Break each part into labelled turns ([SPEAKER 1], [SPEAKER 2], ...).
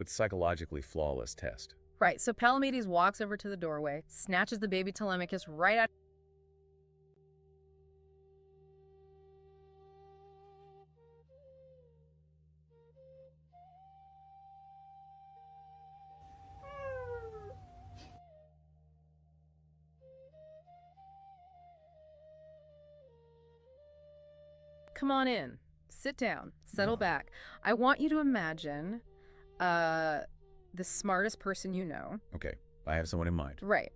[SPEAKER 1] It's psychologically flawless test.
[SPEAKER 2] Right, so Palamedes walks over to the doorway, snatches the baby Telemachus right out. Come on in. Sit down. Settle back. I want you to imagine the smartest person you know.
[SPEAKER 1] Okay, I have someone in mind.
[SPEAKER 2] Right.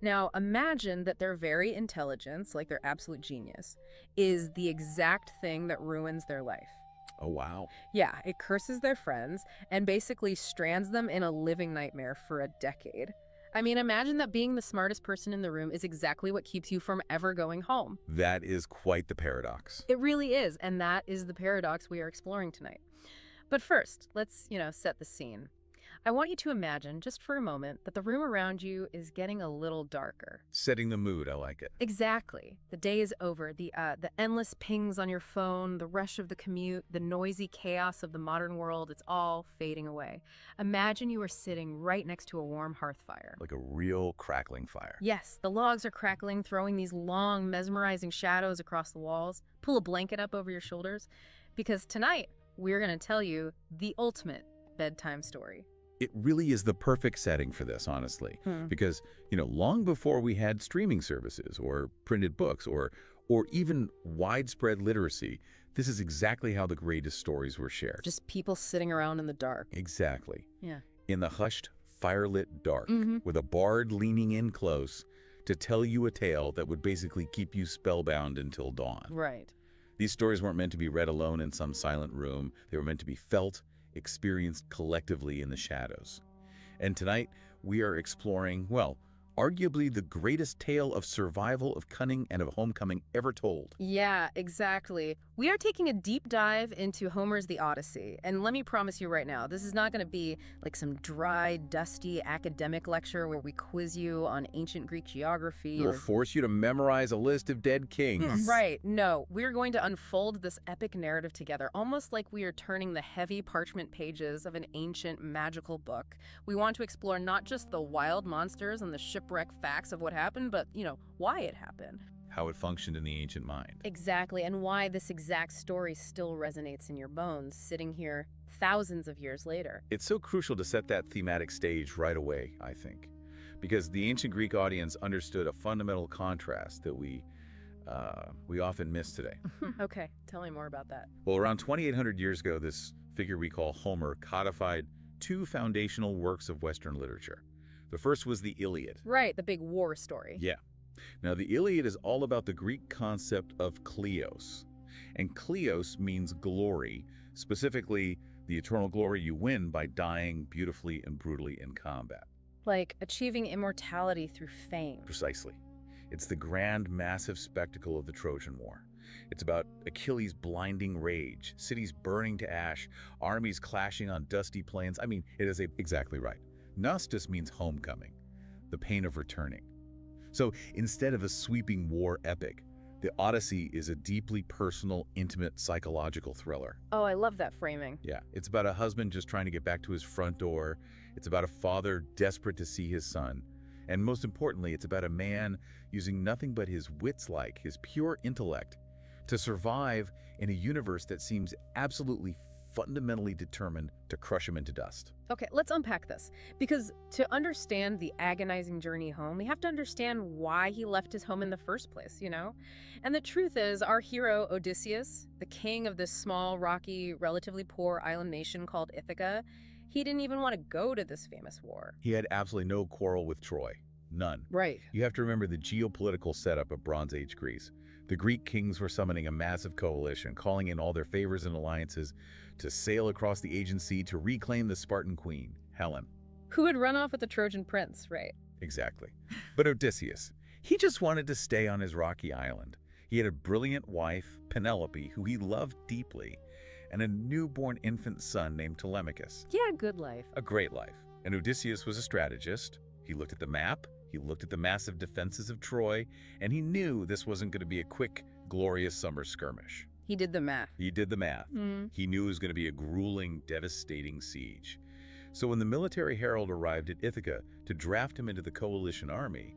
[SPEAKER 2] Now, imagine that their very intelligence, like their absolute genius, is the exact thing that ruins their life.
[SPEAKER 1] Oh, wow.
[SPEAKER 2] Yeah, it curses their friends and basically strands them in a living nightmare for a decade. I mean, imagine that being the smartest person in the room is exactly what keeps you from ever going home.
[SPEAKER 1] That is quite the paradox.
[SPEAKER 2] It really is, and that is the paradox we are exploring tonight. But first, let's, set the scene. I want you to imagine, just for a moment, that the room around you is getting a little darker.
[SPEAKER 1] Setting the mood, I like it.
[SPEAKER 2] Exactly. The day is over. The endless pings on your phone, the rush of the commute, the noisy chaos of the modern world, it's all fading away. Imagine you are sitting right next to a warm hearth fire.
[SPEAKER 1] Like a real crackling fire.
[SPEAKER 2] Yes, the logs are crackling, throwing these long, mesmerizing shadows across the walls. Pull a blanket up over your shoulders, because tonight we're going to tell you the ultimate bedtime story.
[SPEAKER 1] It really is the perfect setting for this, honestly, because, long before we had streaming services or printed books or even widespread literacy, this is exactly how the greatest stories were shared.
[SPEAKER 2] Just people sitting around in the dark.
[SPEAKER 1] Exactly.
[SPEAKER 2] Yeah.
[SPEAKER 1] In the hushed, firelit dark, with a bard leaning in close to tell you a tale that would basically keep you spellbound until dawn.
[SPEAKER 2] Right.
[SPEAKER 1] These stories weren't meant to be read alone in some silent room. They were meant to be felt, experienced collectively in the shadows. And tonight, we are exploring, well, arguably the greatest tale of survival, of cunning, and of homecoming ever told.
[SPEAKER 2] Yeah, exactly. We are taking a deep dive into Homer's The Odyssey. And let me promise you right now, this is not going to be like some dry, dusty academic lecture where we quiz you on ancient Greek geography.
[SPEAKER 1] We'll force you to memorize a list of dead kings.
[SPEAKER 2] Right. No, we're going to unfold this epic narrative together, almost like we are turning the heavy parchment pages of an ancient magical book. We want to explore not just the wild monsters and the shipwreck facts of what happened, but, why it happened.
[SPEAKER 1] How it functioned in the ancient mind.
[SPEAKER 2] Exactly, and why this exact story still resonates in your bones, sitting here thousands of years later.
[SPEAKER 1] It's so crucial to set that thematic stage right away, I think, because the ancient Greek audience understood a fundamental contrast that we often miss today.
[SPEAKER 2] Okay, tell me more about that.
[SPEAKER 1] Well, around 2,800 years ago, this figure we call Homer codified two foundational works of Western literature. The first was the Iliad.
[SPEAKER 2] Right, the big war story.
[SPEAKER 1] Yeah. Now, the Iliad is all about the Greek concept of kleos. And kleos means glory, specifically the eternal glory you win by dying beautifully and brutally in combat.
[SPEAKER 2] Like achieving immortality through fame.
[SPEAKER 1] Precisely. It's the grand, massive spectacle of the Trojan War. It's about Achilles' blinding rage, cities burning to ash, armies clashing on dusty plains. I mean, it is exactly right. Nostos means homecoming, the pain of returning. So instead of a sweeping war epic, the Odyssey is a deeply personal, intimate, psychological thriller.
[SPEAKER 2] Oh, I love that framing.
[SPEAKER 1] Yeah, it's about a husband just trying to get back to his front door. It's about a father desperate to see his son. And most importantly, it's about a man using nothing but his wits, like his pure intellect, to survive in a universe that seems absolutely fundamentally determined to crush him into dust.
[SPEAKER 2] Okay, let's unpack this. Because to understand the agonizing journey home, we have to understand why he left his home in the first place, And the truth is, our hero, Odysseus, the king of this small, rocky, relatively poor island nation called Ithaca, he didn't even want to go to this famous war.
[SPEAKER 1] He had absolutely no quarrel with Troy. None.
[SPEAKER 2] Right.
[SPEAKER 1] You have to remember the geopolitical setup of Bronze Age Greece. The Greek kings were summoning a massive coalition, calling in all their favors and alliances to sail across the Aegean Sea to reclaim the Spartan queen, Helen.
[SPEAKER 2] Who had run off with the Trojan prince, right?
[SPEAKER 1] Exactly. But Odysseus, he just wanted to stay on his rocky island. He had a brilliant wife, Penelope, who he loved deeply, and a newborn infant son named Telemachus.
[SPEAKER 2] Yeah, good life.
[SPEAKER 1] A great life. And Odysseus was a strategist. He looked at the map. He looked at the massive defenses of Troy, and he knew this wasn't going to be a quick, glorious summer skirmish.
[SPEAKER 2] He did the math.
[SPEAKER 1] He did the math. He knew it was going to be a grueling, devastating siege. So when the military herald arrived at Ithaca to draft him into the coalition army,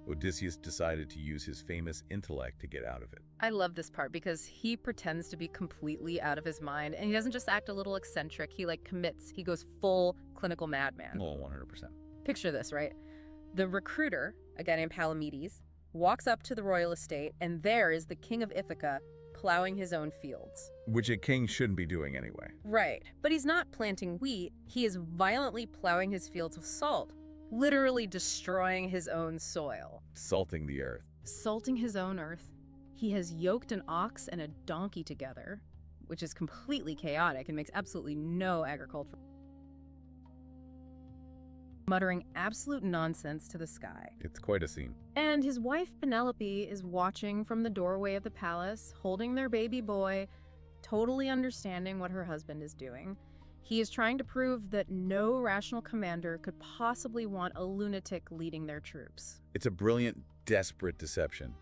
[SPEAKER 1] Odysseus decided to use his famous intellect to get out of it.
[SPEAKER 2] I love this part because he pretends to be completely out of his mind, and he doesn't just act a little eccentric. He commits. He goes full clinical madman.
[SPEAKER 1] Oh, 100%.
[SPEAKER 2] Picture this, right? The recruiter, a guy named Palamedes, walks up to the royal estate, and there is the king of Ithaca plowing his own fields.
[SPEAKER 1] Which a king shouldn't be doing anyway.
[SPEAKER 2] Right. But he's not planting wheat. He is violently plowing his fields with salt, literally destroying his own soil.
[SPEAKER 1] Salting the earth.
[SPEAKER 2] Salting his own earth. He has yoked an ox and a donkey together, which is completely chaotic and makes absolutely no agriculture. Muttering absolute nonsense to the sky.
[SPEAKER 1] It's quite a scene.
[SPEAKER 2] And his wife Penelope is watching from the doorway of the palace, holding their baby boy, totally understanding what her husband is doing. He is trying to prove that no rational commander could possibly want a lunatic leading their troops.
[SPEAKER 1] It's a brilliant, desperate deception.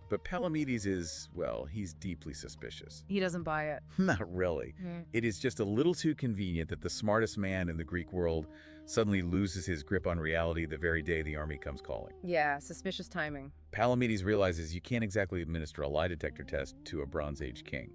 [SPEAKER 1] But Palamedes is, well, he's deeply suspicious.
[SPEAKER 2] He doesn't buy it.
[SPEAKER 1] Not really. It is just a little too convenient that the smartest man in the Greek world suddenly loses his grip on reality the very day the army comes calling.
[SPEAKER 2] Yeah, suspicious timing.
[SPEAKER 1] Palamedes realizes you can't exactly administer a lie detector test to a Bronze Age king.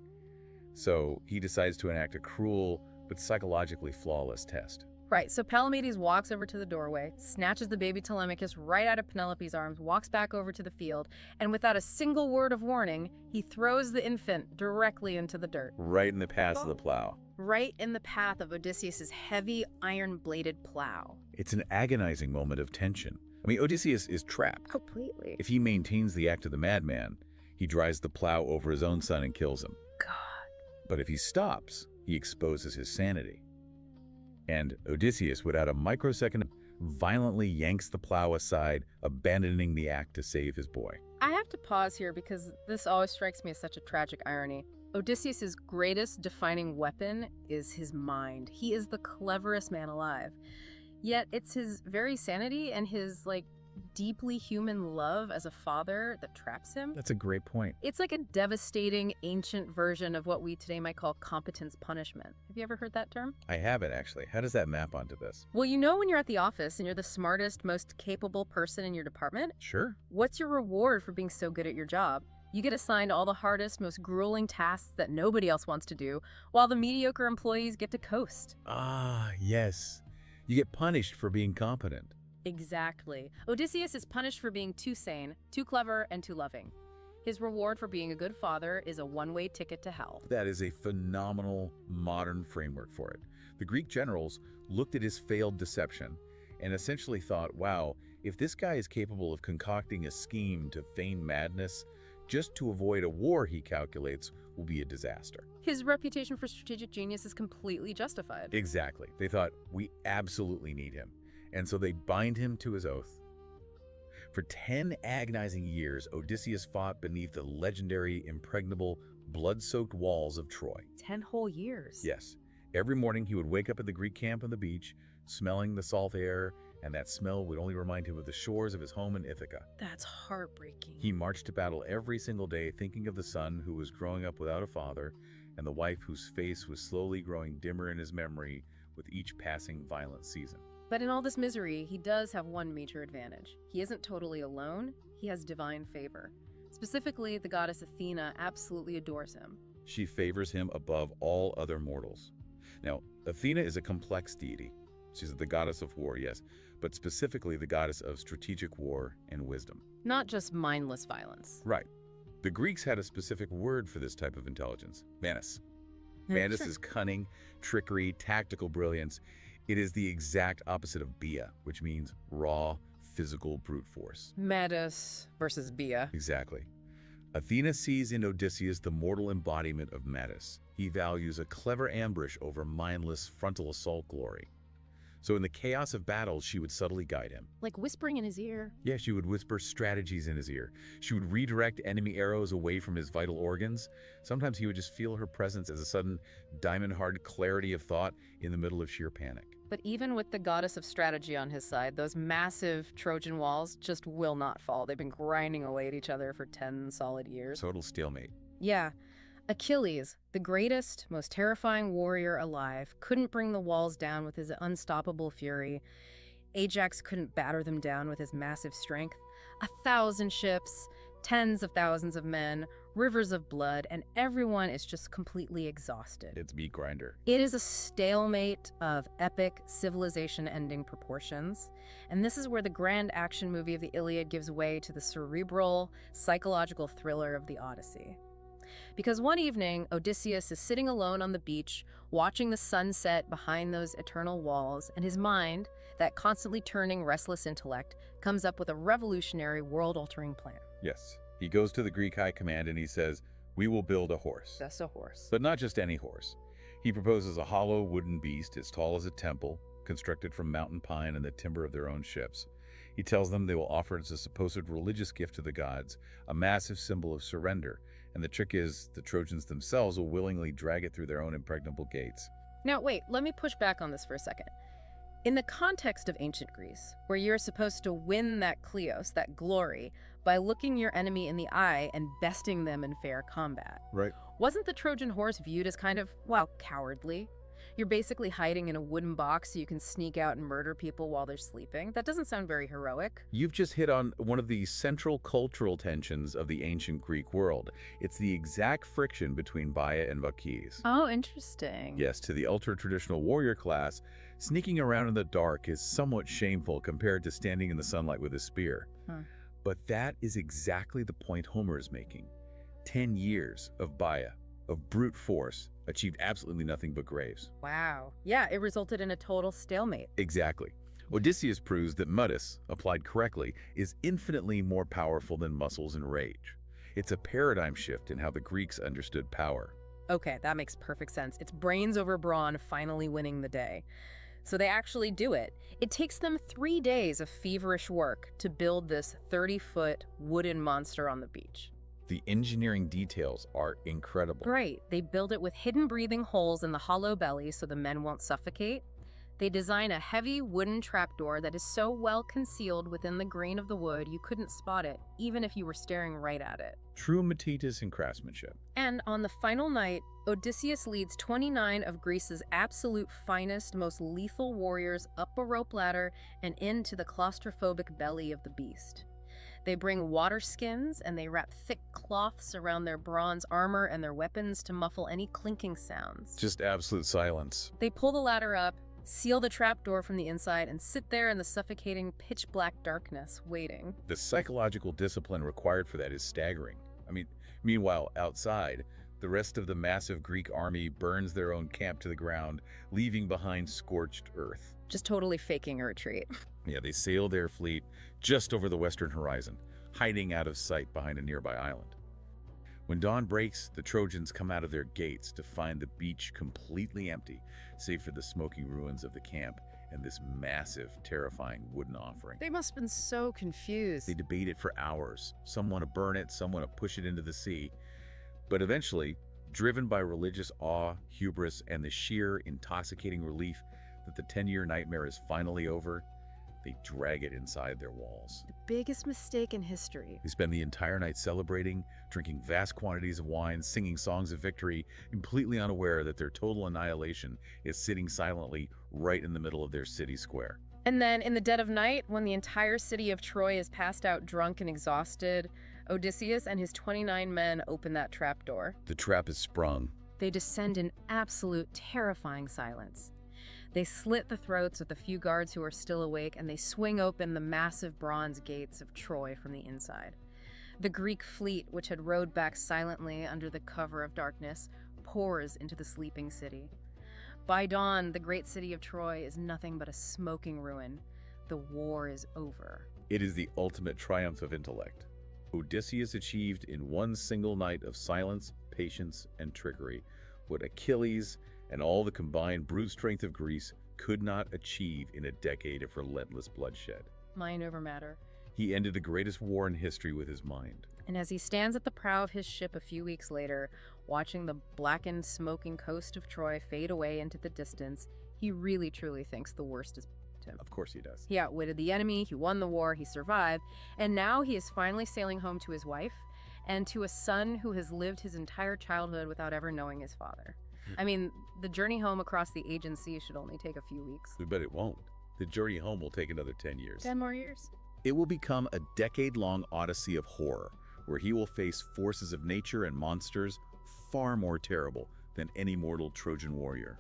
[SPEAKER 1] So he decides to enact a cruel but psychologically flawless test.
[SPEAKER 2] Right, so Palamedes walks over to the doorway, snatches the baby Telemachus right out of Penelope's arms, walks back over to the field, and without a single word of warning, he throws the infant directly into the dirt.
[SPEAKER 1] Right in the path of the plow.
[SPEAKER 2] Right in the path of Odysseus' heavy, iron-bladed plow.
[SPEAKER 1] It's an agonizing moment of tension. I mean, Odysseus is trapped.
[SPEAKER 2] Completely.
[SPEAKER 1] If he maintains the act of the madman, he drives the plow over his own son and kills him.
[SPEAKER 2] God.
[SPEAKER 1] But if he stops, he exposes his sanity. And Odysseus, without a microsecond, violently yanks the plow aside, abandoning the act to save his boy.
[SPEAKER 2] I have to pause here because this always strikes me as such a tragic irony. Odysseus' greatest defining weapon is his mind. He is the cleverest man alive. Yet it's his very sanity and his, deeply human love as a father that traps him.
[SPEAKER 1] That's a great point.
[SPEAKER 2] It's like a devastating, ancient version of what we today might call competence punishment. Have you ever heard that term?
[SPEAKER 1] I haven't, actually. How does that map onto this?
[SPEAKER 2] Well, you know when you're at the office and you're the smartest, most capable person in your department?
[SPEAKER 1] Sure.
[SPEAKER 2] What's your reward for being so good at your job? You get assigned all the hardest, most grueling tasks that nobody else wants to do, while the mediocre employees get to coast.
[SPEAKER 1] Ah, yes. You get punished for being competent.
[SPEAKER 2] Exactly. Odysseus is punished for being too sane, too clever, and too loving. His reward for being a good father is a one-way ticket to hell.
[SPEAKER 1] That is a phenomenal modern framework for it. The Greek generals looked at his failed deception and essentially thought, wow, if this guy is capable of concocting a scheme to feign madness just to avoid a war he calculates will be a disaster.
[SPEAKER 2] His reputation for strategic genius is completely justified.
[SPEAKER 1] Exactly. They thought, we absolutely need him. And so they bind him to his oath. For 10 agonizing years, Odysseus fought beneath the legendary, impregnable, blood-soaked walls of Troy.
[SPEAKER 2] 10 whole years?
[SPEAKER 1] Yes. Every morning he would wake up at the Greek camp on the beach, smelling the salt air, and that smell would only remind him of the shores of his home in Ithaca.
[SPEAKER 2] That's heartbreaking.
[SPEAKER 1] He marched to battle every single day, thinking of the son who was growing up without a father, and the wife whose face was slowly growing dimmer in his memory with each passing violent season.
[SPEAKER 2] But in all this misery, he does have one major advantage. He isn't totally alone, he has divine favor. Specifically, the goddess Athena absolutely adores him.
[SPEAKER 1] She favors him above all other mortals. Now, Athena is a complex deity. She's the goddess of war, yes, but specifically the goddess of strategic war and wisdom.
[SPEAKER 2] Not just mindless violence.
[SPEAKER 1] Right. The Greeks had a specific word for this type of intelligence, Manus. Manus is cunning, trickery, tactical brilliance. It is the exact opposite of Bia, which means raw, physical brute force.
[SPEAKER 2] Madus versus Bia.
[SPEAKER 1] Exactly. Athena sees in Odysseus the mortal embodiment of Madus. He values a clever ambush over mindless frontal assault glory. So in the chaos of battle, she would subtly guide him.
[SPEAKER 2] Like whispering in his ear.
[SPEAKER 1] Yeah, she would whisper strategies in his ear. She would redirect enemy arrows away from his vital organs. Sometimes he would just feel her presence as a sudden diamond-hard clarity of thought in the middle of sheer panic.
[SPEAKER 2] But even with the goddess of strategy on his side, those massive Trojan walls just will not fall. They've been grinding away at each other for 10 solid years.
[SPEAKER 1] Total stalemate.
[SPEAKER 2] Yeah. Achilles, the greatest, most terrifying warrior alive, couldn't bring the walls down with his unstoppable fury. Ajax couldn't batter them down with his massive strength. 1,000 ships, tens of thousands of men, rivers of blood, and everyone is just completely exhausted.
[SPEAKER 1] It's meat grinder.
[SPEAKER 2] It is a stalemate of epic, civilization-ending proportions. And this is where the grand action movie of the Iliad gives way to the cerebral, psychological thriller of the Odyssey. Because one evening, Odysseus is sitting alone on the beach, watching the sunset behind those eternal walls, and his mind, that constantly turning, restless intellect, comes up with a revolutionary, world-altering plan.
[SPEAKER 1] Yes. He goes to the Greek high command and he says, "We will build a horse."
[SPEAKER 2] That's a horse.
[SPEAKER 1] But not just any horse. He proposes a hollow wooden beast as tall as a temple, constructed from mountain pine and the timber of their own ships. He tells them they will offer it as a supposed religious gift to the gods, a massive symbol of surrender. And the trick is, the Trojans themselves will willingly drag it through their own impregnable gates.
[SPEAKER 2] Now, wait, let me push back on this for a second. In the context of ancient Greece, where you're supposed to win that kleos, that glory, by looking your enemy in the eye and besting them in fair combat.
[SPEAKER 1] Right.
[SPEAKER 2] Wasn't the Trojan horse viewed as kind of, well, cowardly? You're basically hiding in a wooden box so you can sneak out and murder people while they're sleeping. That doesn't sound very heroic.
[SPEAKER 1] You've just hit on one of the central cultural tensions of the ancient Greek world. It's the exact friction between Baia and Vakis.
[SPEAKER 2] Oh, interesting.
[SPEAKER 1] Yes, to the ultra-traditional warrior class, sneaking around in the dark is somewhat shameful compared to standing in the sunlight with a spear. But that is exactly the point Homer is making. 10 years of Baia, of brute force, achieved absolutely nothing but graves.
[SPEAKER 2] Wow. Yeah, it resulted in a total stalemate.
[SPEAKER 1] Exactly. Odysseus proves that Mutis, applied correctly, is infinitely more powerful than muscles and rage. It's a paradigm shift in how the Greeks understood power.
[SPEAKER 2] Okay, that makes perfect sense. It's brains over brawn finally winning the day. So they actually do it. It takes them 3 days of feverish work to build this 30-foot wooden monster on the beach.
[SPEAKER 1] The engineering details are incredible.
[SPEAKER 2] Right. They build it with hidden breathing holes in the hollow belly so the men won't suffocate. They design a heavy wooden trapdoor that is so well concealed within the grain of the wood you couldn't spot it, even if you were staring right at it.
[SPEAKER 1] True metitus and craftsmanship.
[SPEAKER 2] And on the final night, Odysseus leads 29 of Greece's absolute finest, most lethal warriors up a rope ladder and into the claustrophobic belly of the beast. They bring water skins and they wrap thick cloths around their bronze armor and their weapons to muffle any clinking sounds.
[SPEAKER 1] Just absolute silence.
[SPEAKER 2] They pull the ladder up, seal the trapdoor from the inside, and sit there in the suffocating pitch-black darkness, waiting.
[SPEAKER 1] The psychological discipline required for that is staggering. Meanwhile, outside, the rest of the massive Greek army burns their own camp to the ground, leaving behind scorched earth.
[SPEAKER 2] Just totally faking a retreat.
[SPEAKER 1] Yeah, they sail their fleet just over the western horizon, hiding out of sight behind a nearby island. When dawn breaks, the Trojans come out of their gates to find the beach completely empty, save for the smoking ruins of the camp and this massive, terrifying wooden offering.
[SPEAKER 2] They must have been so confused.
[SPEAKER 1] They debate it for hours. Some want to burn it, some want to push it into the sea. But eventually, driven by religious awe, hubris, and the sheer, intoxicating relief that the 10-year nightmare is finally over, they drag it inside their walls.
[SPEAKER 2] The biggest mistake in history.
[SPEAKER 1] They spend the entire night celebrating, drinking vast quantities of wine, singing songs of victory, completely unaware that their total annihilation is sitting silently right in the middle of their city square.
[SPEAKER 2] And then in the dead of night, when the entire city of Troy is passed out drunk and exhausted, Odysseus and his 29 men open that trapdoor.
[SPEAKER 1] The trap is sprung.
[SPEAKER 2] They descend in absolute terrifying silence. They slit the throats of the few guards who are still awake, and they swing open the massive bronze gates of Troy from the inside. The Greek fleet, which had rowed back silently under the cover of darkness, pours into the sleeping city. By dawn, the great city of Troy is nothing but a smoking ruin. The war is over.
[SPEAKER 1] It is the ultimate triumph of intellect. Odysseus achieved in one single night of silence, patience, and trickery what Achilles and all the combined brute strength of Greece could not achieve in a decade of relentless bloodshed.
[SPEAKER 2] Mind over matter.
[SPEAKER 1] He ended the greatest war in history with his mind.
[SPEAKER 2] And as he stands at the prow of his ship a few weeks later, watching the blackened, smoking coast of Troy fade away into the distance, he really truly thinks the worst is him.
[SPEAKER 1] Of course he does.
[SPEAKER 2] He outwitted the enemy, he won the war, he survived, and now he is finally sailing home to his wife and to a son who has lived his entire childhood without ever knowing his father. I mean, the journey home across the Aegean Sea should only take a few weeks.
[SPEAKER 1] But it won't. The journey home will take another 10 years.
[SPEAKER 2] 10 more years.
[SPEAKER 1] It will become a decade-long odyssey of horror, where he will face forces of nature and monsters far more terrible than any mortal Trojan warrior.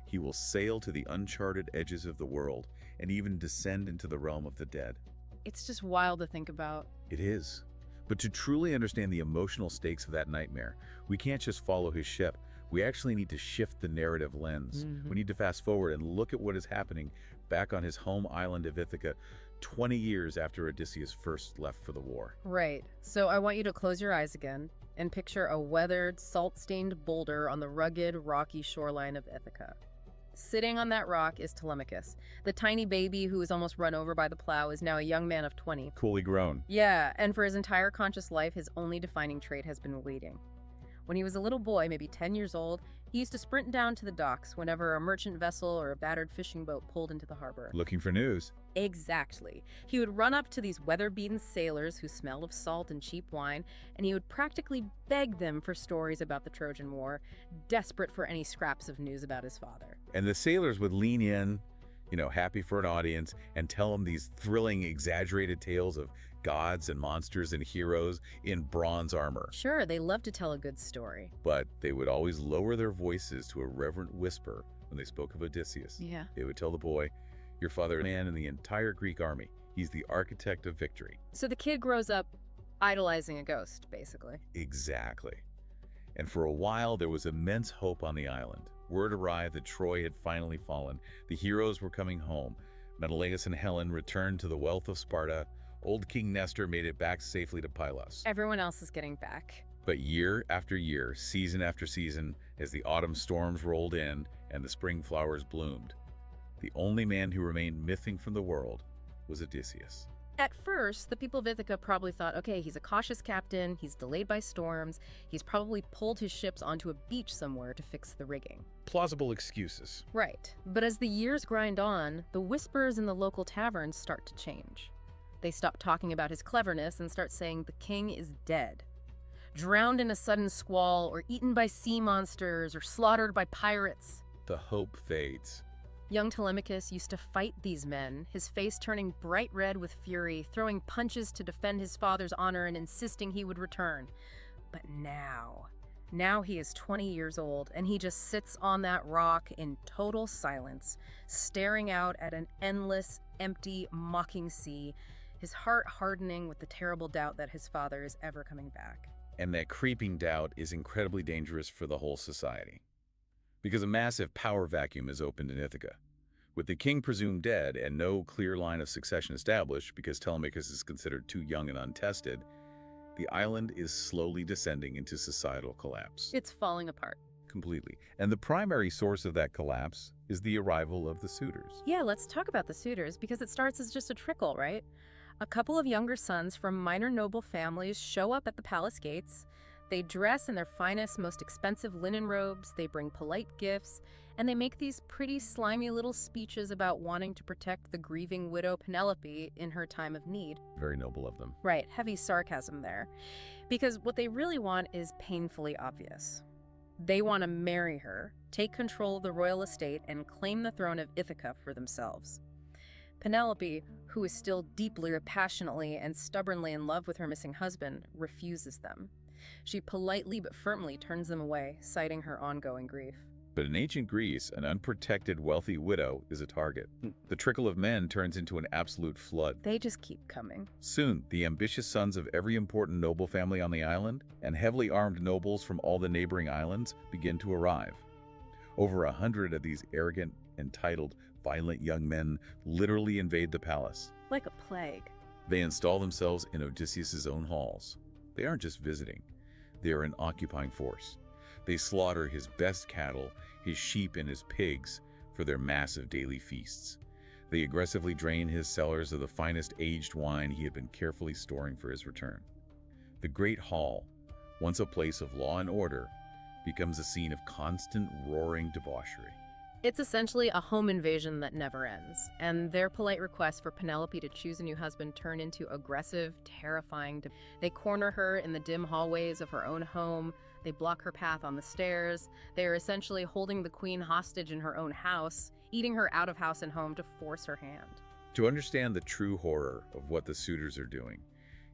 [SPEAKER 1] He will sail to the uncharted edges of the world and even descend into the realm of the dead.
[SPEAKER 2] It's just wild to think about.
[SPEAKER 1] It is. But to truly understand the emotional stakes of that nightmare, we can't just follow his ship. We actually need to shift the narrative lens. We need to fast forward and look at what is happening back on his home island of Ithaca 20 years after Odysseus first left for the war.
[SPEAKER 2] Right. So I want you to close your eyes again and picture a weathered, salt-stained boulder on the rugged, rocky shoreline of Ithaca. Sitting on that rock is Telemachus. The tiny baby who was almost run over by the plow is now a young man of 20.
[SPEAKER 1] Coolly grown.
[SPEAKER 2] Yeah, and for his entire conscious life, his only defining trait has been waiting. When he was a little boy, maybe 10 years old, he used to sprint down to the docks whenever a merchant vessel or a battered fishing boat pulled into the harbor.
[SPEAKER 1] Looking for news.
[SPEAKER 2] Exactly. He would run up to these weather-beaten sailors who smelled of salt and cheap wine, and he would practically beg them for stories about the Trojan War, desperate for any scraps of news about his father.
[SPEAKER 1] And the sailors would lean in, happy for an audience, and tell him these thrilling, exaggerated tales of gods and monsters and heroes in bronze armor.
[SPEAKER 2] Sure, they love to tell a good story.
[SPEAKER 1] But they would always lower their voices to a reverent whisper when they spoke of Odysseus.
[SPEAKER 2] Yeah.
[SPEAKER 1] They would tell the boy, "Your father is a man in the entire Greek army. He's the architect of victory."
[SPEAKER 2] So the kid grows up idolizing a ghost, basically.
[SPEAKER 1] Exactly. And for a while, there was immense hope on the island. Word arrived that Troy had finally fallen. The heroes were coming home. Menelaus and Helen returned to the wealth of Sparta. Old King Nestor made it back safely to Pylos.
[SPEAKER 2] Everyone else is getting back.
[SPEAKER 1] But year after year, season after season, as the autumn storms rolled in and the spring flowers bloomed, the only man who remained missing from the world was Odysseus.
[SPEAKER 2] At first, the people of Ithaca probably thought, okay, he's a cautious captain, he's delayed by storms, he's probably pulled his ships onto a beach somewhere to fix the rigging.
[SPEAKER 1] Plausible excuses.
[SPEAKER 2] Right. But as the years grind on, the whispers in the local taverns start to change. They stop talking about his cleverness and start saying the king is dead. Drowned in a sudden squall, or eaten by sea monsters, or slaughtered by pirates.
[SPEAKER 1] The hope fades.
[SPEAKER 2] Young Telemachus used to fight these men, his face turning bright red with fury, throwing punches to defend his father's honor and insisting he would return. But now he is 20 years old, and he just sits on that rock in total silence, staring out at an endless, empty, mocking sea, his heart hardening with the terrible doubt that his father is ever coming back.
[SPEAKER 1] And that creeping doubt is incredibly dangerous for the whole society, because a massive power vacuum is opened in Ithaca. With the king presumed dead and no clear line of succession established because Telemachus is considered too young and untested, the island is slowly descending into societal collapse.
[SPEAKER 2] It's falling apart.
[SPEAKER 1] Completely. And the primary source of that collapse is the arrival of the suitors.
[SPEAKER 2] Yeah, let's talk about the suitors, because it starts as just a trickle, right? A couple of younger sons from minor noble families show up at the palace gates. They dress in their finest, most expensive linen robes, they bring polite gifts, and they make these pretty slimy little speeches about wanting to protect the grieving widow Penelope in her time of need.
[SPEAKER 1] Very noble of them.
[SPEAKER 2] Right, heavy sarcasm there. Because what they really want is painfully obvious. They want to marry her, take control of the royal estate, and claim the throne of Ithaca for themselves. Penelope, who is still deeply, passionately, and stubbornly in love with her missing husband, refuses them. She politely but firmly turns them away, citing her ongoing grief.
[SPEAKER 1] But in ancient Greece, an unprotected, wealthy widow is a target. The trickle of men turns into an absolute flood.
[SPEAKER 2] They just keep coming.
[SPEAKER 1] Soon, the ambitious sons of every important noble family on the island and heavily armed nobles from all the neighboring islands begin to arrive. Over 100 of these arrogant, entitled, violent young men literally invade the palace.
[SPEAKER 2] Like a plague.
[SPEAKER 1] They install themselves in Odysseus' own halls. They aren't just visiting. They are an occupying force. They slaughter his best cattle, his sheep and his pigs for their massive daily feasts. They aggressively drain his cellars of the finest aged wine he had been carefully storing for his return. The Great Hall, once a place of law and order, becomes a scene of constant roaring debauchery.
[SPEAKER 2] It's essentially a home invasion that never ends, and their polite requests for Penelope to choose a new husband turn into aggressive, terrifying. They corner her in the dim hallways of her own home. They block her path on the stairs. They are essentially holding the queen hostage in her own house, eating her out of house and home to force her hand.
[SPEAKER 1] To understand the true horror of what the suitors are doing,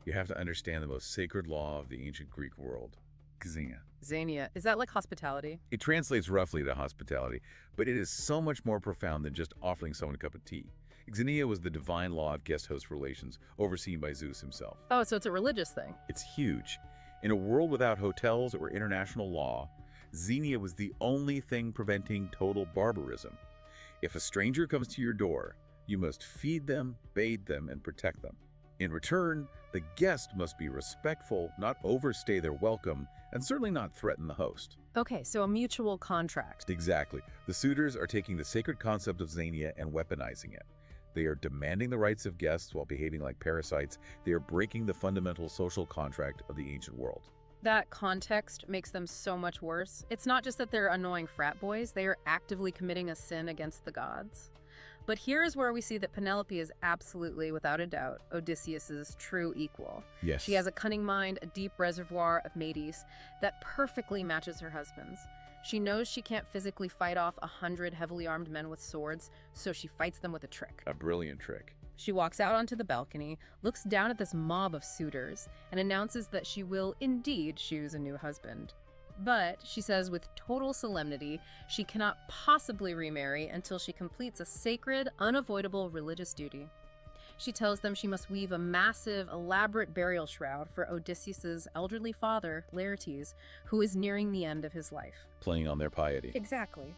[SPEAKER 1] you have to understand the most sacred law of the ancient Greek world, xenia.
[SPEAKER 2] Xenia, is that like hospitality?
[SPEAKER 1] It translates roughly to hospitality, but it is so much more profound than just offering someone a cup of tea. Xenia was the divine law of guest-host relations, overseen by Zeus himself.
[SPEAKER 2] Oh, so it's a religious thing.
[SPEAKER 1] It's huge. In a world without hotels or international law, xenia was the only thing preventing total barbarism. If a stranger comes to your door, you must feed them, bathe them, and protect them. In return, the guest must be respectful, not overstay their welcome, and certainly not threaten the host.
[SPEAKER 2] Okay, so a mutual contract.
[SPEAKER 1] Exactly. The suitors are taking the sacred concept of xenia and weaponizing it. They are demanding the rights of guests while behaving like parasites. They are breaking the fundamental social contract of the ancient world.
[SPEAKER 2] That context makes them so much worse. It's not just that they're annoying frat boys, they are actively committing a sin against the gods. But here is where we see that Penelope is absolutely, without a doubt, Odysseus's true equal.
[SPEAKER 1] Yes.
[SPEAKER 2] She has a cunning mind, a deep reservoir of mates that perfectly matches her husband's. She knows she can't physically fight off 100 heavily armed men with swords, so she fights them with a trick.
[SPEAKER 1] A brilliant trick.
[SPEAKER 2] She walks out onto the balcony, looks down at this mob of suitors, and announces that she will indeed choose a new husband. But, she says with total solemnity, she cannot possibly remarry until she completes a sacred, unavoidable religious duty. She tells them she must weave a massive, elaborate burial shroud for Odysseus's elderly father, Laertes, who is nearing the end of his life.
[SPEAKER 1] Playing on their piety.
[SPEAKER 2] Exactly.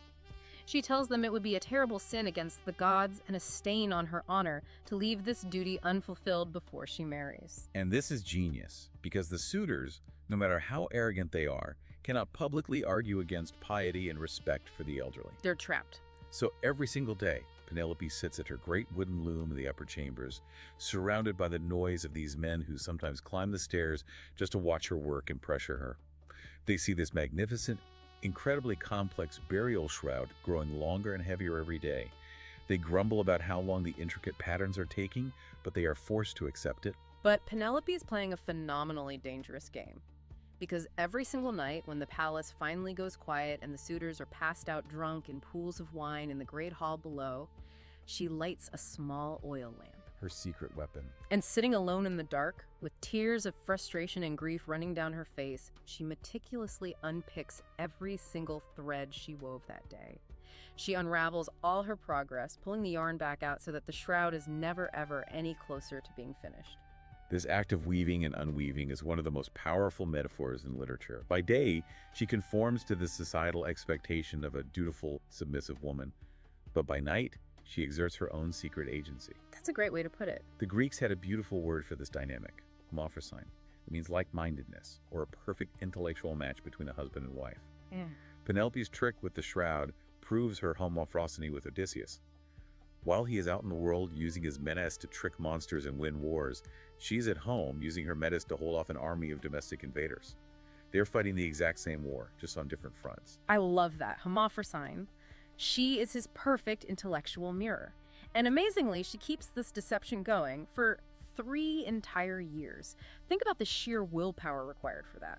[SPEAKER 2] She tells them it would be a terrible sin against the gods and a stain on her honor to leave this duty unfulfilled before she marries.
[SPEAKER 1] And this is genius, because the suitors, no matter how arrogant they are, cannot publicly argue against piety and respect for the elderly.
[SPEAKER 2] They're trapped.
[SPEAKER 1] So every single day, Penelope sits at her great wooden loom in the upper chambers, surrounded by the noise of these men who sometimes climb the stairs just to watch her work and pressure her. They see this magnificent, incredibly complex burial shroud growing longer and heavier every day. They grumble about how long the intricate patterns are taking, but they are forced to accept it.
[SPEAKER 2] But Penelope is playing a phenomenally dangerous game. Because every single night when the palace finally goes quiet and the suitors are passed out drunk in pools of wine in the great hall below, she lights a small oil lamp.
[SPEAKER 1] Her secret weapon.
[SPEAKER 2] And sitting alone in the dark, with tears of frustration and grief running down her face, she meticulously unpicks every single thread she wove that day. She unravels all her progress, pulling the yarn back out so that the shroud is never ever any closer to being finished.
[SPEAKER 1] This act of weaving and unweaving is one of the most powerful metaphors in literature. By day, she conforms to the societal expectation of a dutiful, submissive woman. But by night, she exerts her own secret agency.
[SPEAKER 2] That's a great way to put it.
[SPEAKER 1] The Greeks had a beautiful word for this dynamic, homophrosyne. It means like-mindedness, or a perfect intellectual match between a husband and wife.
[SPEAKER 2] Yeah.
[SPEAKER 1] Penelope's trick with the shroud proves her homophrosyne with Odysseus. While he is out in the world using his menace to trick monsters and win wars, she's at home using her menace to hold off an army of domestic invaders. They're fighting the exact same war, just on different fronts.
[SPEAKER 2] I love that. Homophrosyne. She is his perfect intellectual mirror. And amazingly, she keeps this deception going for 3 entire years. Think about the sheer willpower required for that.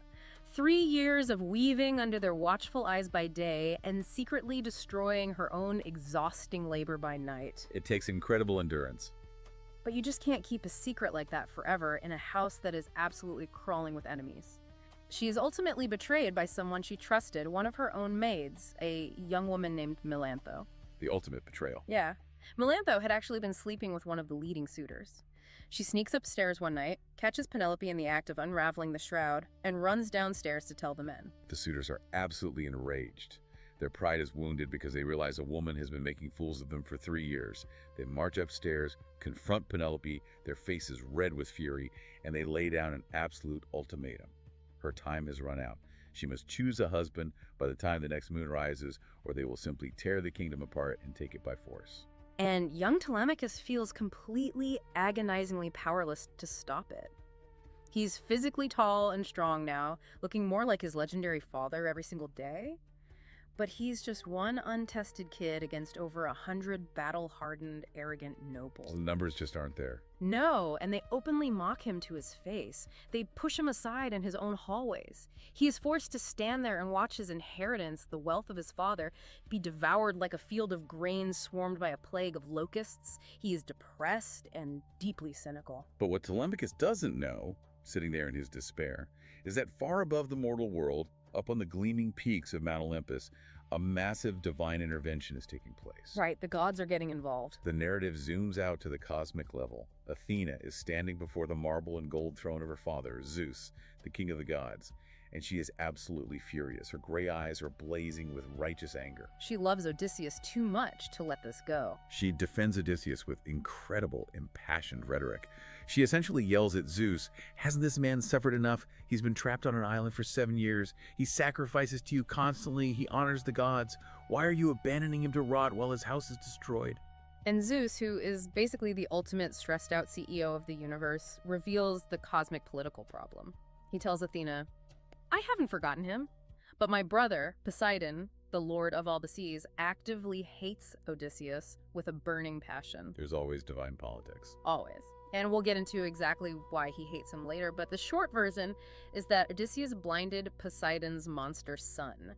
[SPEAKER 2] 3 years of weaving under their watchful eyes by day and secretly destroying her own exhausting labor by night.
[SPEAKER 1] It takes incredible endurance.
[SPEAKER 2] But you just can't keep a secret like that forever in a house that is absolutely crawling with enemies. She is ultimately betrayed by someone she trusted, one of her own maids, a young woman named Melantho.
[SPEAKER 1] The ultimate betrayal.
[SPEAKER 2] Yeah. Melantho had actually been sleeping with one of the leading suitors. She sneaks upstairs one night, catches Penelope in the act of unraveling the shroud, and runs downstairs to tell the men.
[SPEAKER 1] The suitors are absolutely enraged. Their pride is wounded because they realize a woman has been making fools of them for 3 years. They march upstairs, confront Penelope, their faces red with fury, and they lay down an absolute ultimatum. Her time has run out. She must choose a husband by the time the next moon rises, or they will simply tear the kingdom apart and take it by force.
[SPEAKER 2] And young Telemachus feels completely agonizingly powerless to stop it. He's physically tall and strong now, looking more like his legendary father every single day. But he's just one untested kid against over 100 battle-hardened, arrogant nobles.
[SPEAKER 1] The numbers just aren't there.
[SPEAKER 2] No, and they openly mock him to his face. They push him aside in his own hallways. He is forced to stand there and watch his inheritance, the wealth of his father, be devoured like a field of grain swarmed by a plague of locusts. He is depressed and deeply cynical.
[SPEAKER 1] But what Telemachus doesn't know, sitting there in his despair, is that far above the mortal world, up on the gleaming peaks of Mount Olympus, a massive divine intervention is taking place.
[SPEAKER 2] Right, the gods are getting involved.
[SPEAKER 1] The narrative zooms out to the cosmic level. Athena is standing before the marble and gold throne of her father, Zeus, the king of the gods, and she is absolutely furious. Her gray eyes are blazing with righteous anger.
[SPEAKER 2] She loves Odysseus too much to let this go.
[SPEAKER 1] She defends Odysseus with incredible, impassioned rhetoric. She essentially yells at Zeus, "Hasn't this man suffered enough? He's been trapped on an island for 7 years. He sacrifices to you constantly. He honors the gods. Why are you abandoning him to rot while his house is destroyed?"
[SPEAKER 2] And Zeus, who is basically the ultimate stressed-out CEO of the universe, reveals the cosmic political problem. He tells Athena, "I haven't forgotten him, but my brother, Poseidon, the lord of all the seas, actively hates Odysseus with a burning passion."
[SPEAKER 1] There's always divine politics.
[SPEAKER 2] Always. And we'll get into exactly why he hates him later, but the short version is that Odysseus blinded Poseidon's monster son.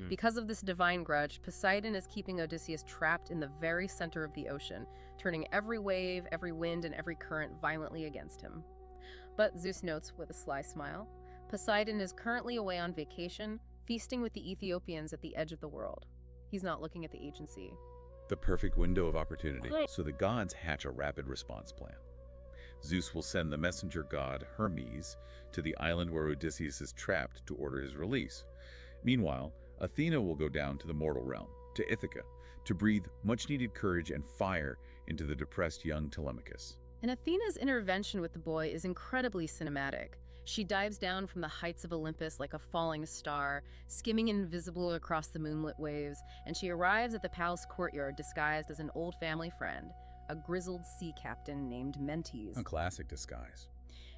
[SPEAKER 2] Because of this divine grudge, Poseidon is keeping Odysseus trapped in the very center of the ocean, turning every wave, every wind, and every current violently against him. But Zeus notes with a sly smile, Poseidon is currently away on vacation, feasting with the Ethiopians at the edge of the world. He's not looking at the agency.
[SPEAKER 1] The perfect window of opportunity. So the gods hatch a rapid response plan. Zeus will send the messenger god, Hermes, to the island where Odysseus is trapped to order his release. Meanwhile, Athena will go down to the mortal realm, to Ithaca, to breathe much-needed courage and fire into the depressed young Telemachus.
[SPEAKER 2] And Athena's intervention with the boy is incredibly cinematic. She dives down from the heights of Olympus like a falling star, skimming invisible across the moonlit waves, and she arrives at the palace courtyard disguised as an old family friend, a grizzled sea captain named Mentes.
[SPEAKER 1] A classic disguise.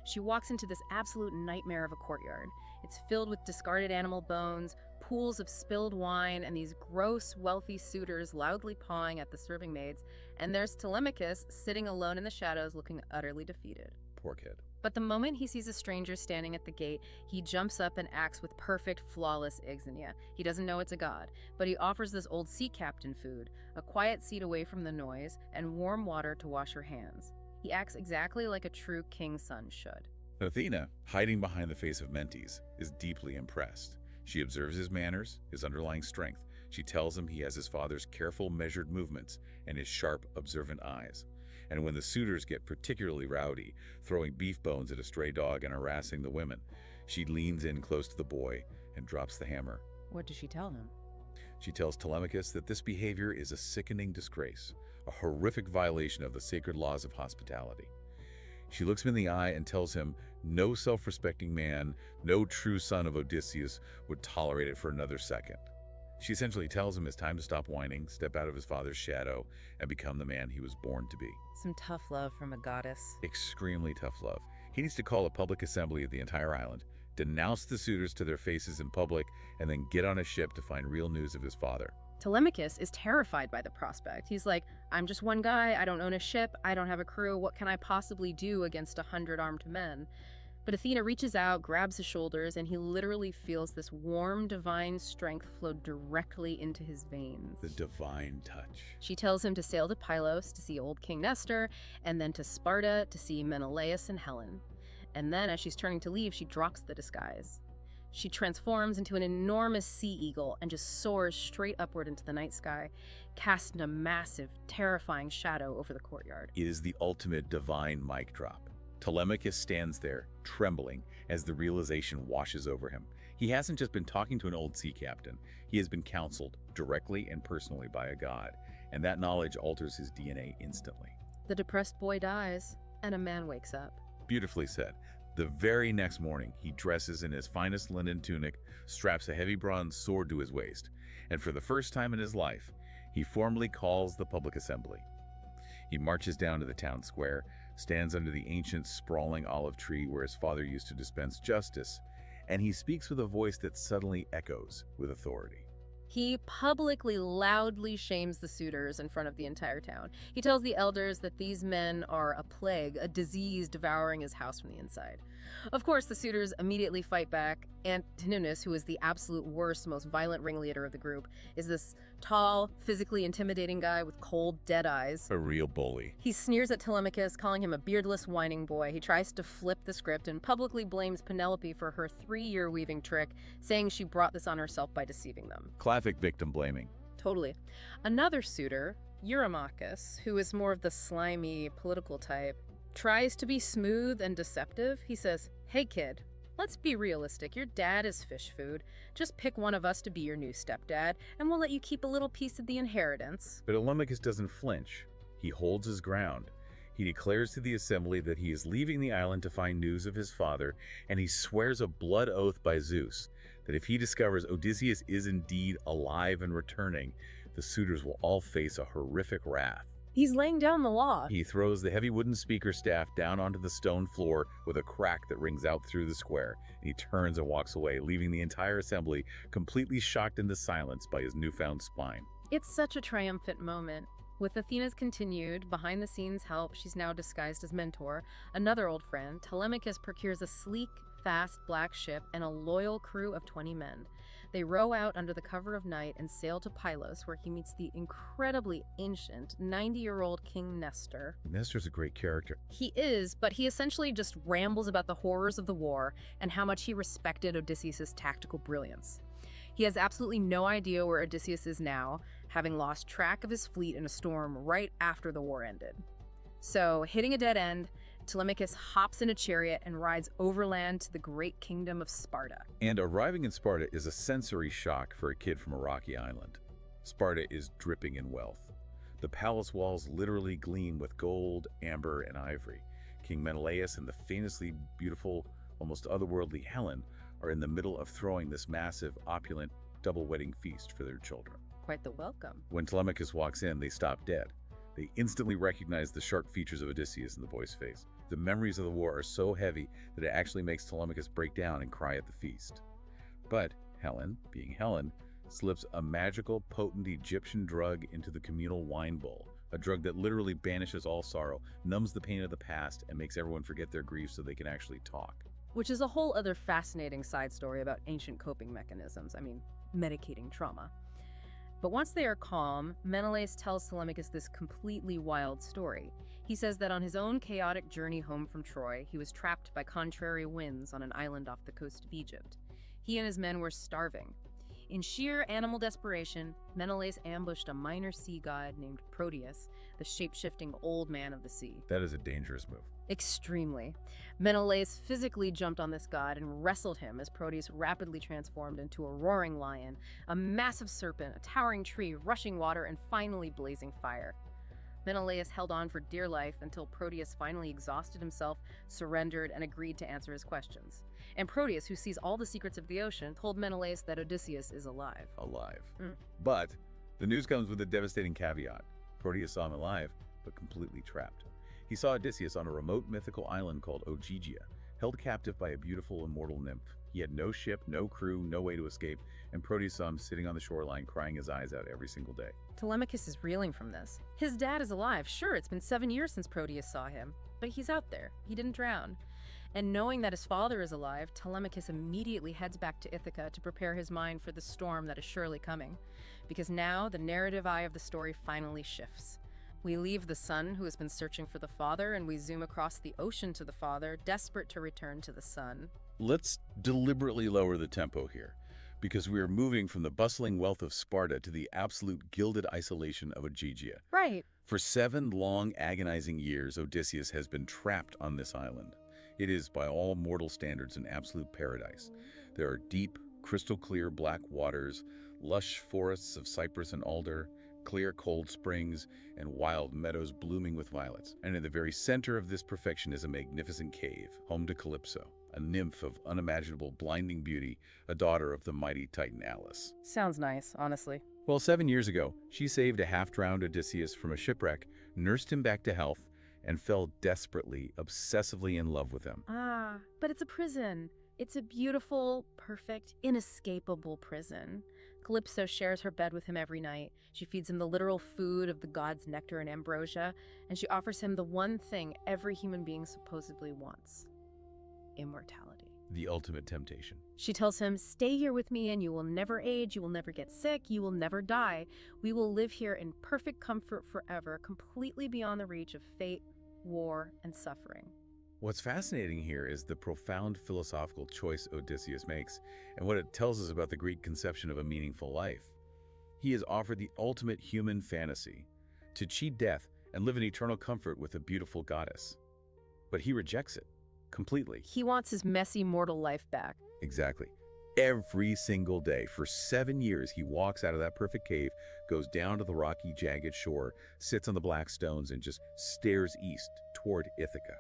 [SPEAKER 2] She walks into this absolute nightmare of a courtyard. It's filled with discarded animal bones, pools of spilled wine, and these gross, wealthy suitors loudly pawing at the serving maids, and there's Telemachus sitting alone in the shadows looking utterly defeated.
[SPEAKER 1] Poor kid.
[SPEAKER 2] But the moment he sees a stranger standing at the gate, he jumps up and acts with perfect, flawless insignia. He doesn't know it's a god, but he offers this old sea captain food, a quiet seat away from the noise, and warm water to wash her hands. He acts exactly like a true king's son should.
[SPEAKER 1] Athena, hiding behind the face of Mentes, is deeply impressed. She observes his manners, his underlying strength. She tells him he has his father's careful, measured movements and his sharp, observant eyes. And when the suitors get particularly rowdy, throwing beef bones at a stray dog and harassing the women, she leans in close to the boy and drops the hammer.
[SPEAKER 2] What does she tell him?
[SPEAKER 1] She tells Telemachus that this behavior is a sickening disgrace, a horrific violation of the sacred laws of hospitality. She looks him in the eye and tells him no self-respecting man, no true son of Odysseus would tolerate it for another second. She essentially tells him it's time to stop whining, step out of his father's shadow, and become the man he was born to be.
[SPEAKER 2] Some tough love from a goddess.
[SPEAKER 1] Extremely tough love. He needs to call a public assembly of the entire island, denounce the suitors to their faces in public, and then get on a ship to find real news of his father.
[SPEAKER 2] Telemachus is terrified by the prospect. He's like, I'm just one guy, I don't own a ship, I don't have a crew, what can I possibly do against 100 armed men? But Athena reaches out, grabs his shoulders, and he literally feels this warm, divine strength flow directly into his veins.
[SPEAKER 1] The divine touch.
[SPEAKER 2] She tells him to sail to Pylos to see old King Nestor, and then to Sparta to see Menelaus and Helen. And then, as she's turning to leave, she drops the disguise. She transforms into an enormous sea eagle and just soars straight upward into the night sky, casting a massive, terrifying shadow over the courtyard.
[SPEAKER 1] It is the ultimate divine mic drop. Telemachus stands there, trembling, as the realization washes over him. He hasn't just been talking to an old sea captain. He has been counseled directly and personally by a god, and that knowledge alters his DNA instantly.
[SPEAKER 2] The depressed boy dies, and a man wakes up.
[SPEAKER 1] Beautifully said. The very next morning, he dresses in his finest linen tunic, straps a heavy bronze sword to his waist, and for the first time in his life, he formally calls the public assembly. He marches down to the town square, stands under the ancient, sprawling olive tree where his father used to dispense justice, and he speaks with a voice that suddenly echoes with authority.
[SPEAKER 2] He publicly loudly shames the suitors in front of the entire town. He tells the elders that these men are a plague, a disease devouring his house from the inside. Of course, the suitors immediately fight back. Antinous, who is the absolute worst, most violent ringleader of the group, is this tall, physically intimidating guy with cold, dead eyes.
[SPEAKER 1] A real bully.
[SPEAKER 2] He sneers at Telemachus, calling him a beardless whining boy. He tries to flip the script and publicly blames Penelope for her 3-year weaving trick, saying she brought this on herself by deceiving them.
[SPEAKER 1] Classic victim blaming.
[SPEAKER 2] Totally. Another suitor, Eurymachus, who is more of the slimy, political type, tries to be smooth and deceptive. He says, "Hey kid, let's be realistic. Your dad is fish food. Just pick one of us to be your new stepdad, and we'll let you keep a little piece of the inheritance."
[SPEAKER 1] But Telemachus doesn't flinch. He holds his ground. He declares to the assembly that he is leaving the island to find news of his father, and he swears a blood oath by Zeus that if he discovers Odysseus is indeed alive and returning, the suitors will all face a horrific wrath.
[SPEAKER 2] He's laying down the law.
[SPEAKER 1] He throws the heavy wooden speaker staff down onto the stone floor with a crack that rings out through the square, and he turns and walks away, leaving the entire assembly completely shocked into silence by his newfound spine.
[SPEAKER 2] It's such a triumphant moment. With Athena's continued, behind-the-scenes help, she's now disguised as Mentor, another old friend, Telemachus procures a sleek, fast black ship and a loyal crew of 20 men. They row out under the cover of night and sail to Pylos, where he meets the incredibly ancient 90-year-old King Nestor.
[SPEAKER 1] Nestor's a great character.
[SPEAKER 2] He is, but he essentially just rambles about the horrors of the war and how much he respected Odysseus' tactical brilliance. He has absolutely no idea where Odysseus is now, having lost track of his fleet in a storm right after the war ended. So, hitting a dead end, Telemachus hops in a chariot and rides overland to the great kingdom of Sparta.
[SPEAKER 1] And arriving in Sparta is a sensory shock for a kid from a rocky island. Sparta is dripping in wealth. The palace walls literally gleam with gold, amber, and ivory. King Menelaus and the famously beautiful, almost otherworldly Helen are in the middle of throwing this massive, opulent, double-wedding feast for their children.
[SPEAKER 2] Quite the welcome.
[SPEAKER 1] When Telemachus walks in, they stop dead. They instantly recognize the sharp features of Odysseus in the boy's face. The memories of the war are so heavy that it actually makes Telemachus break down and cry at the feast. But Helen, being Helen, slips a magical, potent Egyptian drug into the communal wine bowl, a drug that literally banishes all sorrow, numbs the pain of the past, and makes everyone forget their grief so they can actually talk.
[SPEAKER 2] Which is a whole other fascinating side story about ancient coping mechanisms. Medicating trauma. But once they are calm, Menelaus tells Telemachus this completely wild story. He says that on his own chaotic journey home from Troy, he was trapped by contrary winds on an island off the coast of Egypt. He and his men were starving. In sheer animal desperation, Menelaus ambushed a minor sea god named Proteus, the shape-shifting old man of the sea.
[SPEAKER 1] That is a dangerous move.
[SPEAKER 2] Extremely. Menelaus physically jumped on this god and wrestled him as Proteus rapidly transformed into a roaring lion, a massive serpent, a towering tree, rushing water, and finally blazing fire. Menelaus held on for dear life until Proteus finally exhausted himself, surrendered, and agreed to answer his questions. And Proteus, who sees all the secrets of the ocean, told Menelaus that Odysseus is alive.
[SPEAKER 1] But the news comes with a devastating caveat. Proteus saw him alive, but completely trapped. He saw Odysseus on a remote mythical island called Ogygia, held captive by a beautiful immortal nymph. He had no ship, no crew, no way to escape, and Proteus saw him sitting on the shoreline crying his eyes out every single day.
[SPEAKER 2] Telemachus is reeling from this. His dad is alive. Sure, it's been 7 years since Proteus saw him, but he's out there. He didn't drown. And knowing that his father is alive, Telemachus immediately heads back to Ithaca to prepare his mind for the storm that is surely coming. Because now the narrative eye of the story finally shifts. We leave the son who has been searching for the father, and we zoom across the ocean to the father, desperate to return to the son.
[SPEAKER 1] Let's deliberately lower the tempo here, because we are moving from the bustling wealth of Sparta to the absolute gilded isolation of Ogygia.
[SPEAKER 2] Right.
[SPEAKER 1] For 7 long, agonizing years, Odysseus has been trapped on this island. It is, by all mortal standards, an absolute paradise. There are deep, crystal-clear black waters, lush forests of cypress and alder, clear cold springs, and wild meadows blooming with violets. And in the very center of this perfection is a magnificent cave, home to Calypso, a nymph of unimaginable blinding beauty, a daughter of the mighty Titan Atlas.
[SPEAKER 2] Sounds nice, honestly.
[SPEAKER 1] Well, 7 years ago, she saved a half-drowned Odysseus from a shipwreck, nursed him back to health, and fell desperately, obsessively in love with him.
[SPEAKER 2] But it's a prison. It's a beautiful, perfect, inescapable prison. Calypso shares her bed with him every night. She feeds him the literal food of the gods' nectar and ambrosia, and she offers him the one thing every human being supposedly wants: immortality.
[SPEAKER 1] The ultimate temptation.
[SPEAKER 2] She tells him, "Stay here with me and you will never age, you will never get sick, you will never die. We will live here in perfect comfort forever, completely beyond the reach of fate, war, and suffering."
[SPEAKER 1] What's fascinating here is the profound philosophical choice Odysseus makes and what it tells us about the Greek conception of a meaningful life. He is offered the ultimate human fantasy, to cheat death and live in eternal comfort with a beautiful goddess. But he rejects it completely.
[SPEAKER 2] He wants his messy mortal life back.
[SPEAKER 1] Exactly. Every single day, for 7 years, he walks out of that perfect cave, goes down to the rocky, jagged shore, sits on the black stones, and just stares east toward Ithaca.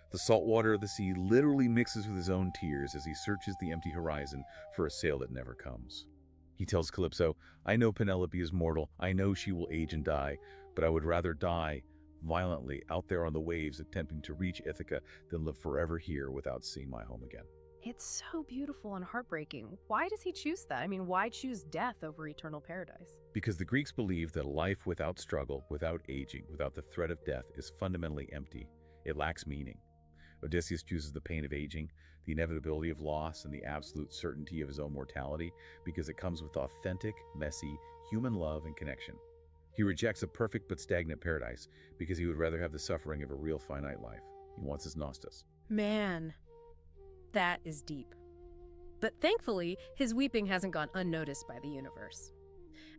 [SPEAKER 1] The salt water of the sea literally mixes with his own tears as he searches the empty horizon for a sail that never comes. He tells Calypso, "I know Penelope is mortal, I know she will age and die, but I would rather die violently out there on the waves attempting to reach Ithaca than live forever here without seeing my home again."
[SPEAKER 2] It's so beautiful and heartbreaking. Why does he choose that? I mean, why choose death over eternal paradise?
[SPEAKER 1] Because the Greeks believed that a life without struggle, without aging, without the threat of death is fundamentally empty. It lacks meaning. Odysseus chooses the pain of aging, the inevitability of loss, and the absolute certainty of his own mortality because it comes with authentic, messy, human love and connection. He rejects a perfect but stagnant paradise because he would rather have the suffering of a real finite life. He wants his nostos.
[SPEAKER 2] Man, that is deep. But thankfully, his weeping hasn't gone unnoticed by the universe.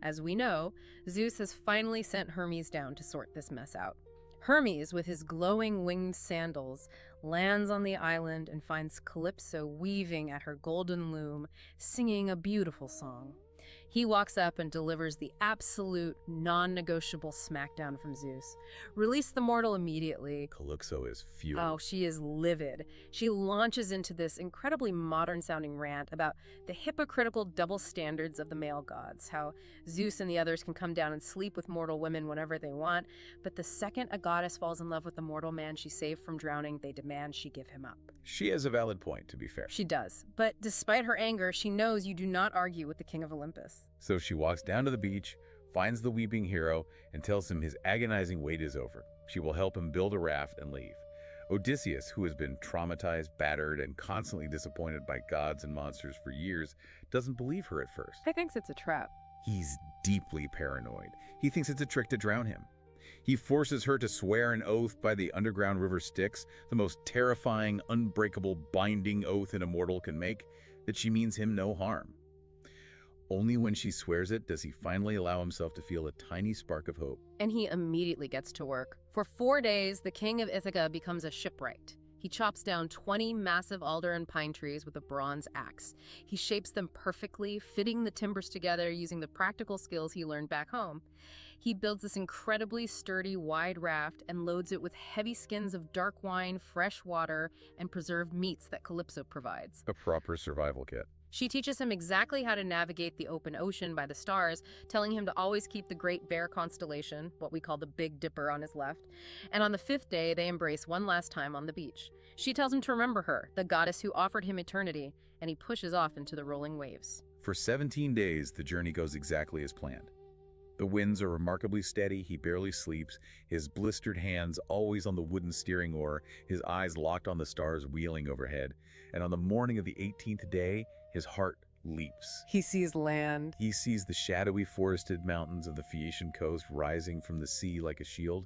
[SPEAKER 2] As we know, Zeus has finally sent Hermes down to sort this mess out. Hermes, with his glowing winged sandals, lands on the island and finds Calypso weaving at her golden loom, singing a beautiful song. He walks up and delivers the absolute, non-negotiable smackdown from Zeus. Release the mortal immediately.
[SPEAKER 1] Calypso is furious.
[SPEAKER 2] Oh, she is livid. She launches into this incredibly modern-sounding rant about the hypocritical double standards of the male gods, how Zeus and the others can come down and sleep with mortal women whenever they want, but the second a goddess falls in love with the mortal man she saved from drowning, they demand she give him up.
[SPEAKER 1] She has a valid point, to be fair.
[SPEAKER 2] She does, but despite her anger, she knows you do not argue with the king of Olympus.
[SPEAKER 1] So she walks down to the beach, finds the weeping hero, and tells him his agonizing wait is over. She will help him build a raft and leave. Odysseus, who has been traumatized, battered, and constantly disappointed by gods and monsters for years, doesn't believe her at first.
[SPEAKER 2] I think it's a trap.
[SPEAKER 1] He's deeply paranoid. He thinks it's a trick to drown him. He forces her to swear an oath by the underground river Styx, the most terrifying, unbreakable, binding oath an immortal can make, that she means him no harm. Only when she swears it does he finally allow himself to feel a tiny spark of hope.
[SPEAKER 2] And he immediately gets to work. For 4 days, the king of Ithaca becomes a shipwright. He chops down 20 massive alder and pine trees with a bronze axe. He shapes them perfectly, fitting the timbers together using the practical skills he learned back home. He builds this incredibly sturdy, wide raft and loads it with heavy skins of dark wine, fresh water, and preserved meats that Calypso provides.
[SPEAKER 1] A proper survival kit.
[SPEAKER 2] She teaches him exactly how to navigate the open ocean by the stars, telling him to always keep the Great Bear constellation, what we call the Big Dipper, on his left. And on the 5th day, they embrace one last time on the beach. She tells him to remember her, the goddess who offered him eternity, and he pushes off into the rolling waves.
[SPEAKER 1] For 17 days, the journey goes exactly as planned. The winds are remarkably steady, he barely sleeps, his blistered hands always on the wooden steering oar, his eyes locked on the stars wheeling overhead. And on the morning of the 18th day, his heart leaps.
[SPEAKER 2] He sees land.
[SPEAKER 1] He sees the shadowy forested mountains of the Phaeacian coast rising from the sea like a shield.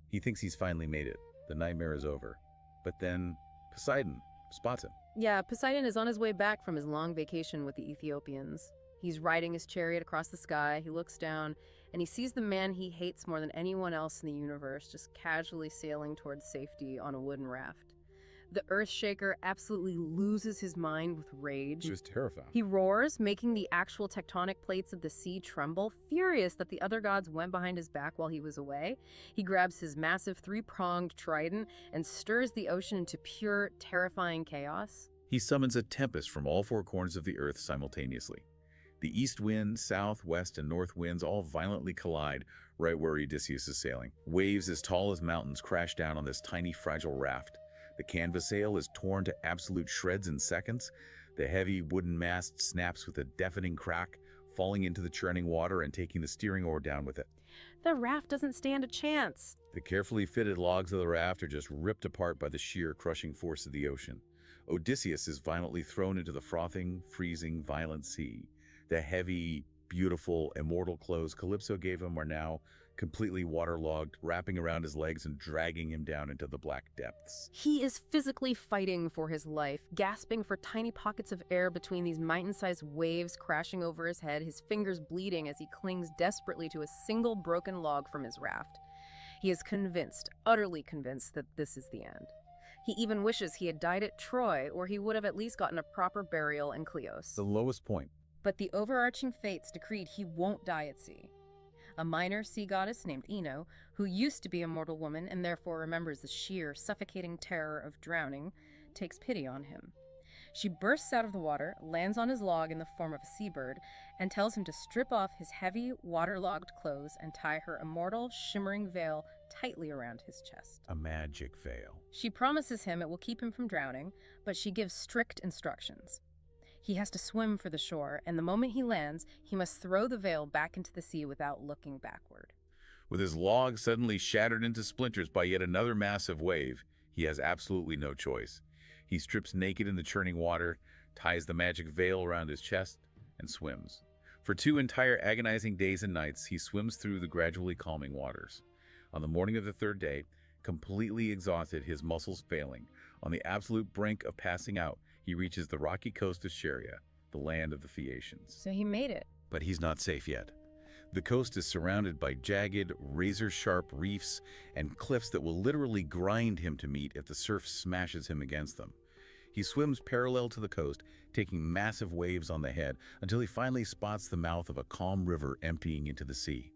[SPEAKER 1] He thinks he's finally made it. The nightmare is over. But then Poseidon spots him.
[SPEAKER 2] Yeah, Poseidon is on his way back from his long vacation with the Ethiopians. He's riding his chariot across the sky. He looks down, and he sees the man he hates more than anyone else in the universe just casually sailing towards safety on a wooden raft. The Earthshaker absolutely loses his mind with rage.
[SPEAKER 1] He was terrified.
[SPEAKER 2] He roars, making the actual tectonic plates of the sea tremble, furious that the other gods went behind his back while he was away. He grabs his massive 3-pronged trident and stirs the ocean into pure, terrifying chaos.
[SPEAKER 1] He summons a tempest from all 4 corners of the earth simultaneously. The east wind, south, west, and north winds all violently collide right where Odysseus is sailing. Waves as tall as mountains crash down on this tiny, fragile raft. The canvas sail is torn to absolute shreds in seconds. The heavy wooden mast snaps with a deafening crack, falling into the churning water and taking the steering oar down with it.
[SPEAKER 2] The raft doesn't stand a chance.
[SPEAKER 1] The carefully fitted logs of the raft are just ripped apart by the sheer, crushing force of the ocean. Odysseus is violently thrown into the frothing, freezing, violent sea. The heavy, beautiful, immortal clothes Calypso gave him are now completely waterlogged, wrapping around his legs and dragging him down into the black depths.
[SPEAKER 2] He is physically fighting for his life, gasping for tiny pockets of air between these mountain-sized waves crashing over his head, his fingers bleeding as he clings desperately to a single broken log from his raft. He is convinced, utterly convinced, that this is the end. He even wishes he had died at Troy, or he would have at least gotten a proper burial in Chios.
[SPEAKER 1] The lowest point.
[SPEAKER 2] But the overarching fates decreed he won't die at sea. A minor sea goddess named Ino, who used to be a mortal woman and therefore remembers the sheer, suffocating terror of drowning, takes pity on him. She bursts out of the water, lands on his log in the form of a seabird, and tells him to strip off his heavy, waterlogged clothes and tie her immortal, shimmering veil tightly around his chest.
[SPEAKER 1] A magic veil.
[SPEAKER 2] She promises him it will keep him from drowning, but she gives strict instructions. He has to swim for the shore, and the moment he lands, he must throw the veil back into the sea without looking backward.
[SPEAKER 1] With his log suddenly shattered into splinters by yet another massive wave, he has absolutely no choice. He strips naked in the churning water, ties the magic veil around his chest, and swims. For 2 entire agonizing days and nights, he swims through the gradually calming waters. On the morning of the 3rd day, completely exhausted, his muscles failing, on the absolute brink of passing out, he reaches the rocky coast of Scheria, the land of the Phaeacians.
[SPEAKER 2] So he made it.
[SPEAKER 1] But he's not safe yet. The coast is surrounded by jagged, razor-sharp reefs and cliffs that will literally grind him to meat if the surf smashes him against them. He swims parallel to the coast, taking massive waves on the head, until he finally spots the mouth of a calm river emptying into the sea.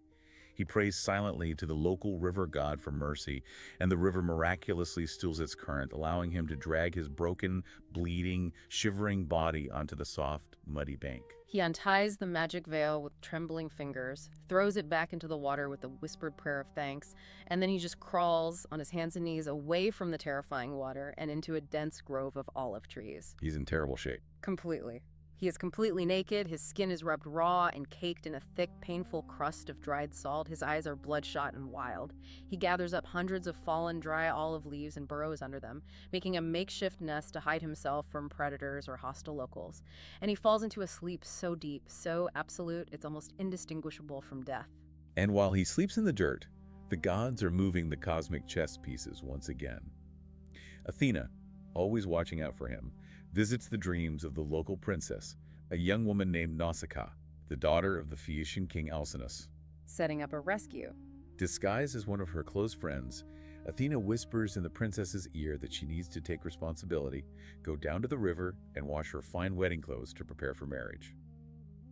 [SPEAKER 1] He prays silently to the local river god for mercy, and the river miraculously stills its current, allowing him to drag his broken, bleeding, shivering body onto the soft, muddy bank.
[SPEAKER 2] He unties the magic veil with trembling fingers, throws it back into the water with a whispered prayer of thanks, and then he just crawls on his hands and knees away from the terrifying water and into a dense grove of olive trees.
[SPEAKER 1] He's in terrible shape.
[SPEAKER 2] Completely. He is completely naked, his skin is rubbed raw and caked in a thick, painful crust of dried salt, his eyes are bloodshot and wild. He gathers up hundreds of fallen, dry olive leaves and burrows under them, making a makeshift nest to hide himself from predators or hostile locals. And he falls into a sleep so deep, so absolute, it's almost indistinguishable from death.
[SPEAKER 1] And while he sleeps in the dirt, the gods are moving the cosmic chess pieces once again. Athena, always watching out for him, visits the dreams of the local princess, a young woman named Nausicaa, the daughter of the Phaeacian king Alcinous.
[SPEAKER 2] Setting up a rescue.
[SPEAKER 1] Disguised as one of her close friends, Athena whispers in the princess's ear that she needs to take responsibility, go down to the river, and wash her fine wedding clothes to prepare for marriage.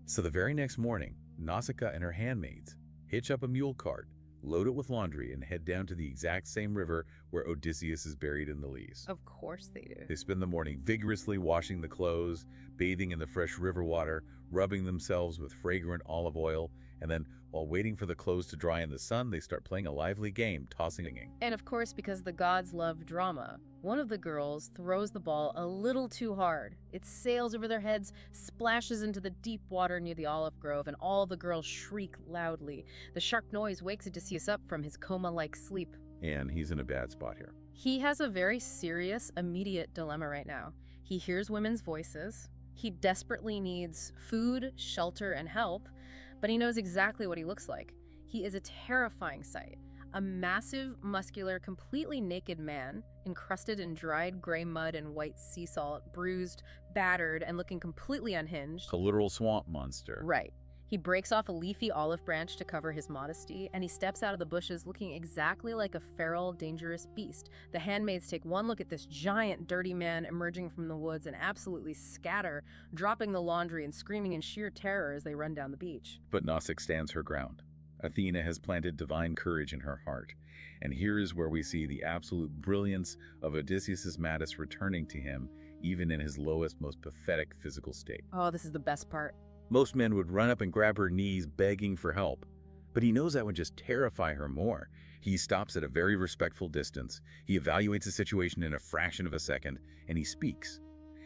[SPEAKER 1] So the very next morning, Nausicaa and her handmaids hitch up a mule cart, load it with laundry, and head down to the exact same river where Odysseus is buried in the lees.
[SPEAKER 2] Of course they do.
[SPEAKER 1] They spend the morning vigorously washing the clothes, bathing in the fresh river water, rubbing themselves with fragrant olive oil, and then, while waiting for the clothes to dry in the sun, they start playing a lively game, tossing.
[SPEAKER 2] And of course, because the gods love drama, one of the girls throws the ball a little too hard. It sails over their heads, splashes into the deep water near the olive grove, and all the girls shriek loudly. The sharp noise wakes Odysseus up from his coma-like sleep.
[SPEAKER 1] And he's in a bad spot here.
[SPEAKER 2] He has a very serious, immediate dilemma right now. He hears women's voices. He desperately needs food, shelter, and help, but he knows exactly what he looks like. He is a terrifying sight. A massive, muscular, completely naked man, encrusted in dried gray mud and white sea salt, bruised, battered, and looking completely unhinged.
[SPEAKER 1] A literal swamp monster.
[SPEAKER 2] Right. He breaks off a leafy olive branch to cover his modesty, and he steps out of the bushes looking exactly like a feral, dangerous beast. The handmaids take one look at this giant, dirty man emerging from the woods and absolutely scatter, dropping the laundry and screaming in sheer terror as they run down the beach.
[SPEAKER 1] But Nausicaa stands her ground. Athena has planted divine courage in her heart. And here is where we see the absolute brilliance of Odysseus' Madness returning to him, even in his lowest, most pathetic physical state.
[SPEAKER 2] Oh, this is the best part.
[SPEAKER 1] Most men would run up and grab her knees, begging for help. But he knows that would just terrify her more. He stops at a very respectful distance. He evaluates the situation in a fraction of a second, and he speaks.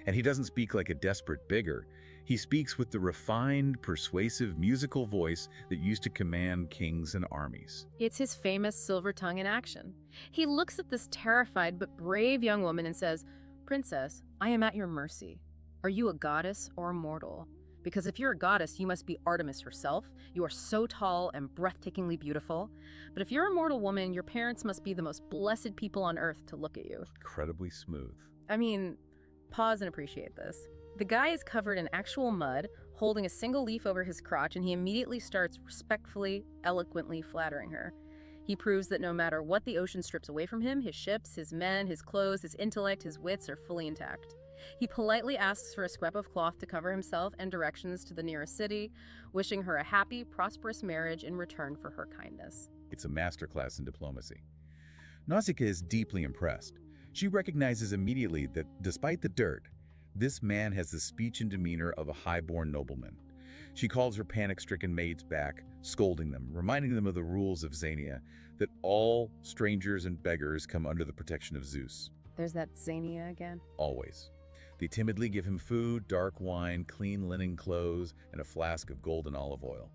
[SPEAKER 1] And he doesn't speak like a desperate beggar. He speaks with the refined, persuasive musical voice that used to command kings and armies.
[SPEAKER 2] It's his famous silver tongue in action. He looks at this terrified but brave young woman and says, "Princess, I am at your mercy. Are you a goddess or a mortal? Because if you're a goddess, you must be Artemis herself. You are so tall and breathtakingly beautiful. But if you're a mortal woman, your parents must be the most blessed people on earth to look at you."
[SPEAKER 1] Incredibly smooth.
[SPEAKER 2] I mean, pause and appreciate this. The guy is covered in actual mud, holding a single leaf over his crotch, and he immediately starts respectfully, eloquently flattering her. He proves that no matter what the ocean strips away from him, his ships, his men, his clothes, his intellect, his wits are fully intact. He politely asks for a scrap of cloth to cover himself and directions to the nearest city, wishing her a happy, prosperous marriage in return for her kindness.
[SPEAKER 1] It's a masterclass in diplomacy. Nausicaa is deeply impressed. She recognizes immediately that, despite the dirt, this man has the speech and demeanor of a high-born nobleman. She calls her panic-stricken maids back, scolding them, reminding them of the rules of Xenia, that all strangers and beggars come under the protection of Zeus.
[SPEAKER 2] There's that Xenia again.
[SPEAKER 1] Always. They timidly give him food, dark wine, clean linen clothes, and a flask of golden olive oil.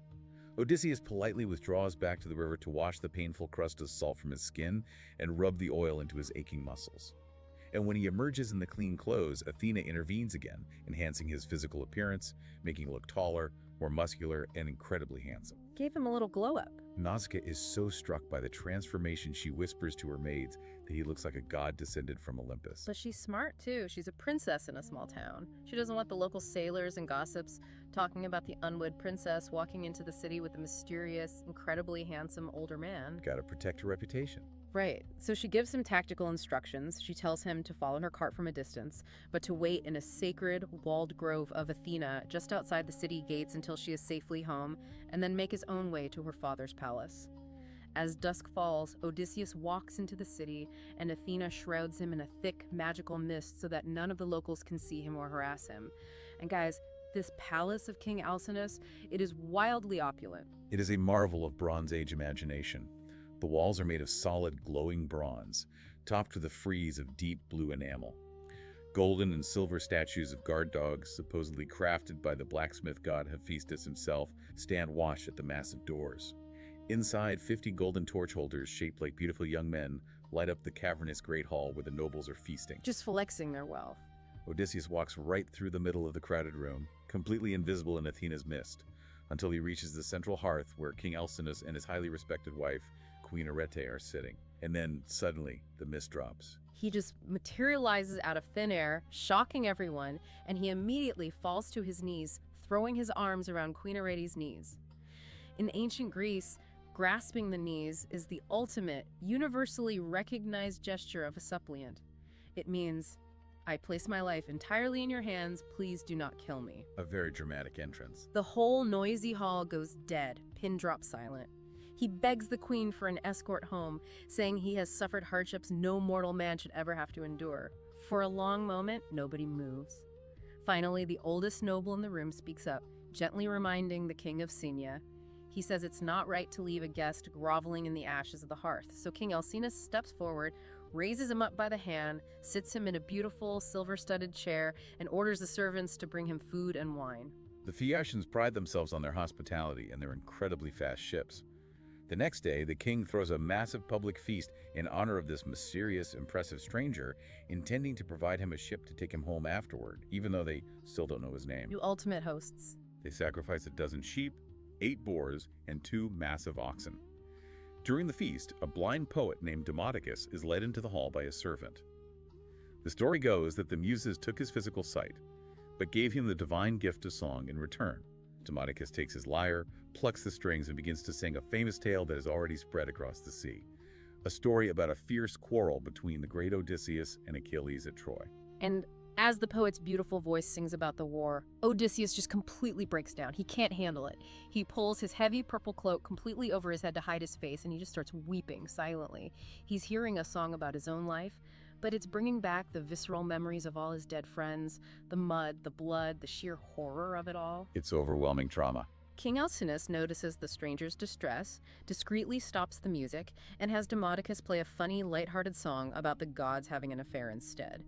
[SPEAKER 1] Odysseus politely withdraws back to the river to wash the painful crust of salt from his skin and rub the oil into his aching muscles. And when he emerges in the clean clothes, Athena intervenes again, enhancing his physical appearance, making him look taller, more muscular, and incredibly handsome.
[SPEAKER 2] Gave him a little glow-up.
[SPEAKER 1] Nausicaa is so struck by the transformation she whispers to her maids that he looks like a god descended from Olympus.
[SPEAKER 2] But she's smart, too. She's a princess in a small town. She doesn't want the local sailors and gossips talking about the unwed princess walking into the city with a mysterious, incredibly handsome older man.
[SPEAKER 1] Gotta protect her reputation.
[SPEAKER 2] Right. So she gives him tactical instructions. She tells him to follow her cart from a distance, but to wait in a sacred, walled grove of Athena just outside the city gates until she is safely home, and then make his own way to her father's palace. As dusk falls, Odysseus walks into the city, and Athena shrouds him in a thick, magical mist so that none of the locals can see him or harass him. And guys, this palace of King Alcinous, it is wildly opulent.
[SPEAKER 1] It is a marvel of Bronze Age imagination. The walls are made of solid, glowing bronze, topped with a frieze of deep blue enamel. Golden and silver statues of guard dogs, supposedly crafted by the blacksmith god Hephaestus himself, stand watch at the massive doors. Inside, 50 golden torch holders, shaped like beautiful young men, light up the cavernous great hall where the nobles are feasting.
[SPEAKER 2] Just flexing their wealth.
[SPEAKER 1] Odysseus walks right through the middle of the crowded room, completely invisible in Athena's mist, until he reaches the central hearth where King Alcinous and his highly respected wife, Queen Arete, are sitting. And then, suddenly, the mist drops.
[SPEAKER 2] He just materializes out of thin air, shocking everyone, and he immediately falls to his knees, throwing his arms around Queen Arete's knees. In ancient Greece, grasping the knees is the ultimate, universally recognized gesture of a suppliant. It means, "I place my life entirely in your hands, please do not kill me."
[SPEAKER 1] A very dramatic entrance.
[SPEAKER 2] The whole noisy hall goes dead, pin drop silent. He begs the queen for an escort home, saying he has suffered hardships no mortal man should ever have to endure. For a long moment, nobody moves. Finally, the oldest noble in the room speaks up, gently reminding the king of Scylla. He says it's not right to leave a guest groveling in the ashes of the hearth, so King Alcinous steps forward, raises him up by the hand, sits him in a beautiful silver-studded chair, and orders the servants to bring him food and wine.
[SPEAKER 1] The Phaeacians pride themselves on their hospitality and their incredibly fast ships. The next day, the king throws a massive public feast in honor of this mysterious, impressive stranger, intending to provide him a ship to take him home afterward, even though they still don't know his name.
[SPEAKER 2] You ultimate hosts.
[SPEAKER 1] They sacrifice a dozen sheep, 8 boars, and 2 massive oxen. During the feast, a blind poet named Demodocus is led into the hall by a servant. The story goes that the Muses took his physical sight, but gave him the divine gift of song in return. Demodocus takes his lyre, plucks the strings, and begins to sing a famous tale that has already spread across the sea. A story about a fierce quarrel between the great Odysseus and Achilles at Troy.
[SPEAKER 2] And as the poet's beautiful voice sings about the war, Odysseus just completely breaks down. He can't handle it. He pulls his heavy purple cloak completely over his head to hide his face, and he just starts weeping silently. He's hearing a song about his own life, but it's bringing back the visceral memories of all his dead friends, the mud, the blood, the sheer horror of it all.
[SPEAKER 1] It's overwhelming trauma.
[SPEAKER 2] King Alcinous notices the stranger's distress, discreetly stops the music, and has Demodocus play a funny, lighthearted song about the gods having an affair instead.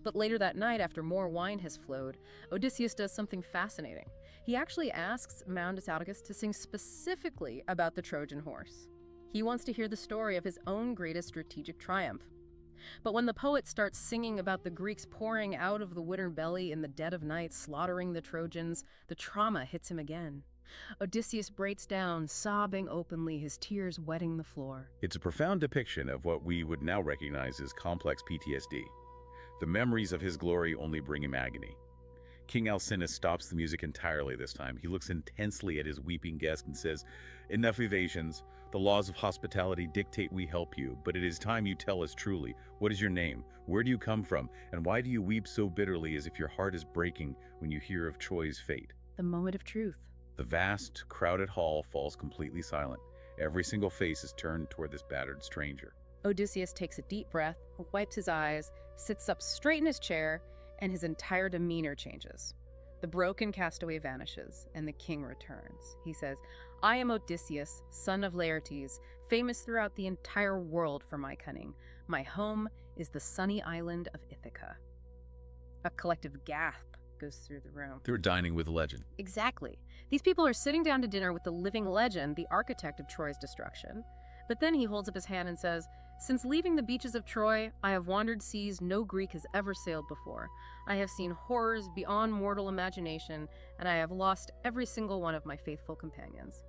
[SPEAKER 2] But later that night, after more wine has flowed, Odysseus does something fascinating. He actually asks Mount Ithaca to sing specifically about the Trojan horse. He wants to hear the story of his own greatest strategic triumph. But when the poet starts singing about the Greeks pouring out of the winter belly in the dead of night, slaughtering the Trojans, the trauma hits him again. Odysseus breaks down, sobbing openly, his tears wetting the floor.
[SPEAKER 1] It's a profound depiction of what we would now recognize as complex PTSD. The memories of his glory only bring him agony. King Alcinous stops the music entirely this time. He looks intensely at his weeping guest and says, "Enough evasions. The laws of hospitality dictate we help you, but it is time you tell us truly. What is your name? Where do you come from? And why do you weep so bitterly as if your heart is breaking when you hear of Troy's fate?"
[SPEAKER 2] The moment of truth.
[SPEAKER 1] The vast, crowded hall falls completely silent. Every single face is turned toward this battered stranger.
[SPEAKER 2] Odysseus takes a deep breath, wipes his eyes, sits up straight in his chair, and his entire demeanor changes. The broken castaway vanishes, and the king returns. He says, "I am Odysseus, son of Laertes, famous throughout the entire world for my cunning. My home is the sunny island of Ithaca." A collective gasp goes through the room.
[SPEAKER 1] They're dining with a legend.
[SPEAKER 2] Exactly. These people are sitting down to dinner with the living legend, the architect of Troy's destruction. But then he holds up his hand and says, "Since leaving the beaches of Troy, I have wandered seas no Greek has ever sailed before. I have seen horrors beyond mortal imagination, and I have lost every single one of my faithful companions."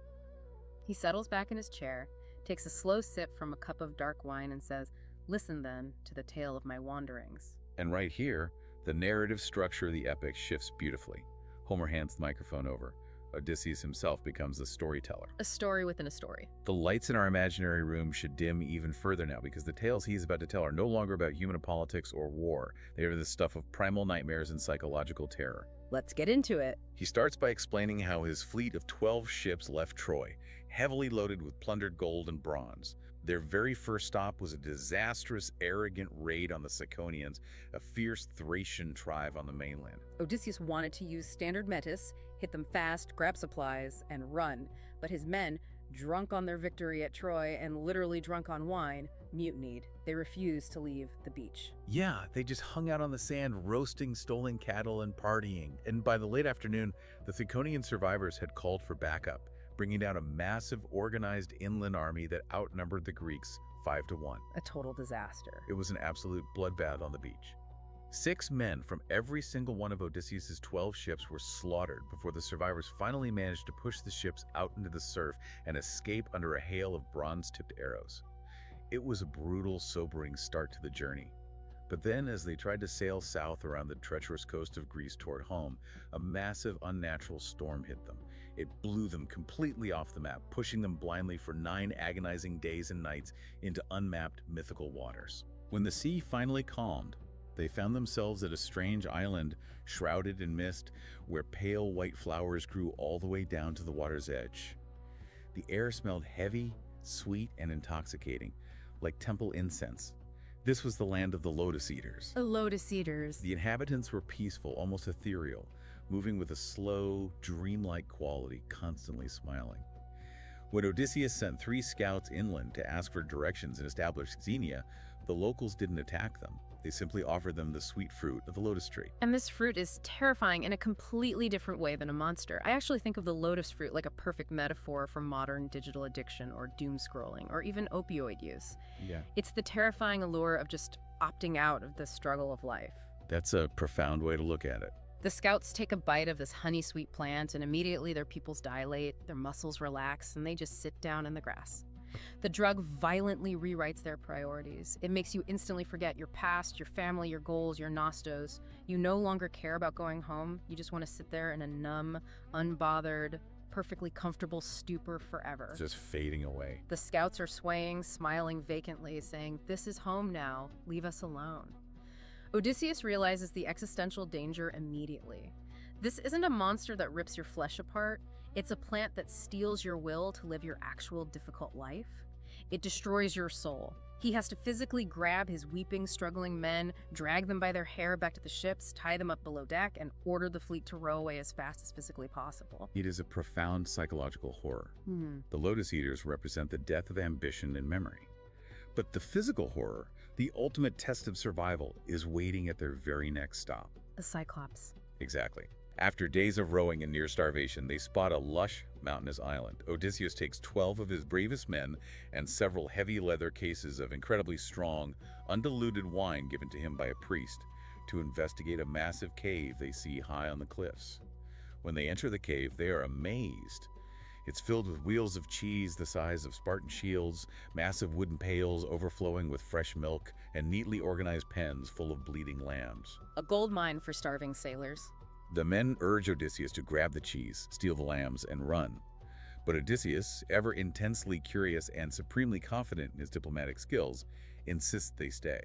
[SPEAKER 2] He settles back in his chair, takes a slow sip from a cup of dark wine, and says, "Listen then to the tale of my wanderings."
[SPEAKER 1] And right here, the narrative structure of the epic shifts beautifully. Homer hands the microphone over. Odysseus himself becomes the storyteller.
[SPEAKER 2] A story within a story.
[SPEAKER 1] The lights in our imaginary room should dim even further now because the tales he's about to tell are no longer about human politics or war. They are the stuff of primal nightmares and psychological terror.
[SPEAKER 2] Let's get into it.
[SPEAKER 1] He starts by explaining how his fleet of 12 ships left Troy, heavily loaded with plundered gold and bronze. Their very first stop was a disastrous, arrogant raid on the Ciconians, a fierce Thracian tribe on the mainland.
[SPEAKER 2] Odysseus wanted to use standard metis, hit them fast, grab supplies, and run, but his men, drunk on their victory at Troy and literally drunk on wine, mutinied. They refused to leave the beach.
[SPEAKER 1] Yeah, they just hung out on the sand, roasting stolen cattle and partying. And by the late afternoon, the Ciconian survivors had called for backup, bringing down a massive, organized inland army that outnumbered the Greeks 5-1.
[SPEAKER 2] A total disaster.
[SPEAKER 1] It was an absolute bloodbath on the beach. 6 men from every single one of Odysseus's 12 ships were slaughtered before the survivors finally managed to push the ships out into the surf and escape under a hail of bronze-tipped arrows. It was a brutal, sobering start to the journey. But then, as they tried to sail south around the treacherous coast of Greece toward home, a massive, unnatural storm hit them. It blew them completely off the map, pushing them blindly for 9 agonizing days and nights into unmapped mythical waters. When the sea finally calmed, they found themselves at a strange island shrouded in mist where pale white flowers grew all the way down to the water's edge. The air smelled heavy, sweet, and intoxicating, like temple incense. This was the land of the Lotus Eaters.
[SPEAKER 2] The Lotus Eaters.
[SPEAKER 1] The inhabitants were peaceful, almost ethereal, moving with a slow, dreamlike quality, constantly smiling. When Odysseus sent 3 scouts inland to ask for directions and establish Xenia, the locals didn't attack them. They simply offered them the sweet fruit of the lotus tree.
[SPEAKER 2] And this fruit is terrifying in a completely different way than a monster. I actually think of the lotus fruit like a perfect metaphor for modern digital addiction or doom scrolling or even opioid use.
[SPEAKER 1] Yeah.
[SPEAKER 2] It's the terrifying allure of just opting out of the struggle of life.
[SPEAKER 1] That's a profound way to look at it.
[SPEAKER 2] The scouts take a bite of this honey-sweet plant, and immediately their pupils dilate, their muscles relax, and they just sit down in the grass. The drug violently rewrites their priorities. It makes you instantly forget your past, your family, your goals, your nostos. You no longer care about going home. You just want to sit there in a numb, unbothered, perfectly comfortable stupor forever.
[SPEAKER 1] It's just fading away.
[SPEAKER 2] The scouts are swaying, smiling vacantly, saying, "This is home now. Leave us alone." Odysseus realizes the existential danger immediately. This isn't a monster that rips your flesh apart. It's a plant that steals your will to live your actual difficult life. It destroys your soul. He has to physically grab his weeping, struggling men, drag them by their hair back to the ships, tie them up below deck, and order the fleet to row away as fast as physically possible.
[SPEAKER 1] It is a profound psychological horror. The Lotus Eaters represent the death of ambition and memory. But the physical horror, The ultimate test of survival is waiting at their very next stop.
[SPEAKER 2] The Cyclops.
[SPEAKER 1] Exactly. After days of rowing and near starvation, they spot a lush, mountainous island. Odysseus takes 12 of his bravest men and several heavy leather cases of incredibly strong, undiluted wine given to him by a priest to investigate a massive cave they see high on the cliffs. When they enter the cave, they are amazed. It's filled with wheels of cheese the size of Spartan shields, massive wooden pails overflowing with fresh milk, and neatly organized pens full of bleeding lambs.
[SPEAKER 2] A gold mine for starving sailors.
[SPEAKER 1] The men urge Odysseus to grab the cheese, steal the lambs, and run. But Odysseus, ever intensely curious and supremely confident in his diplomatic skills, insists they stay.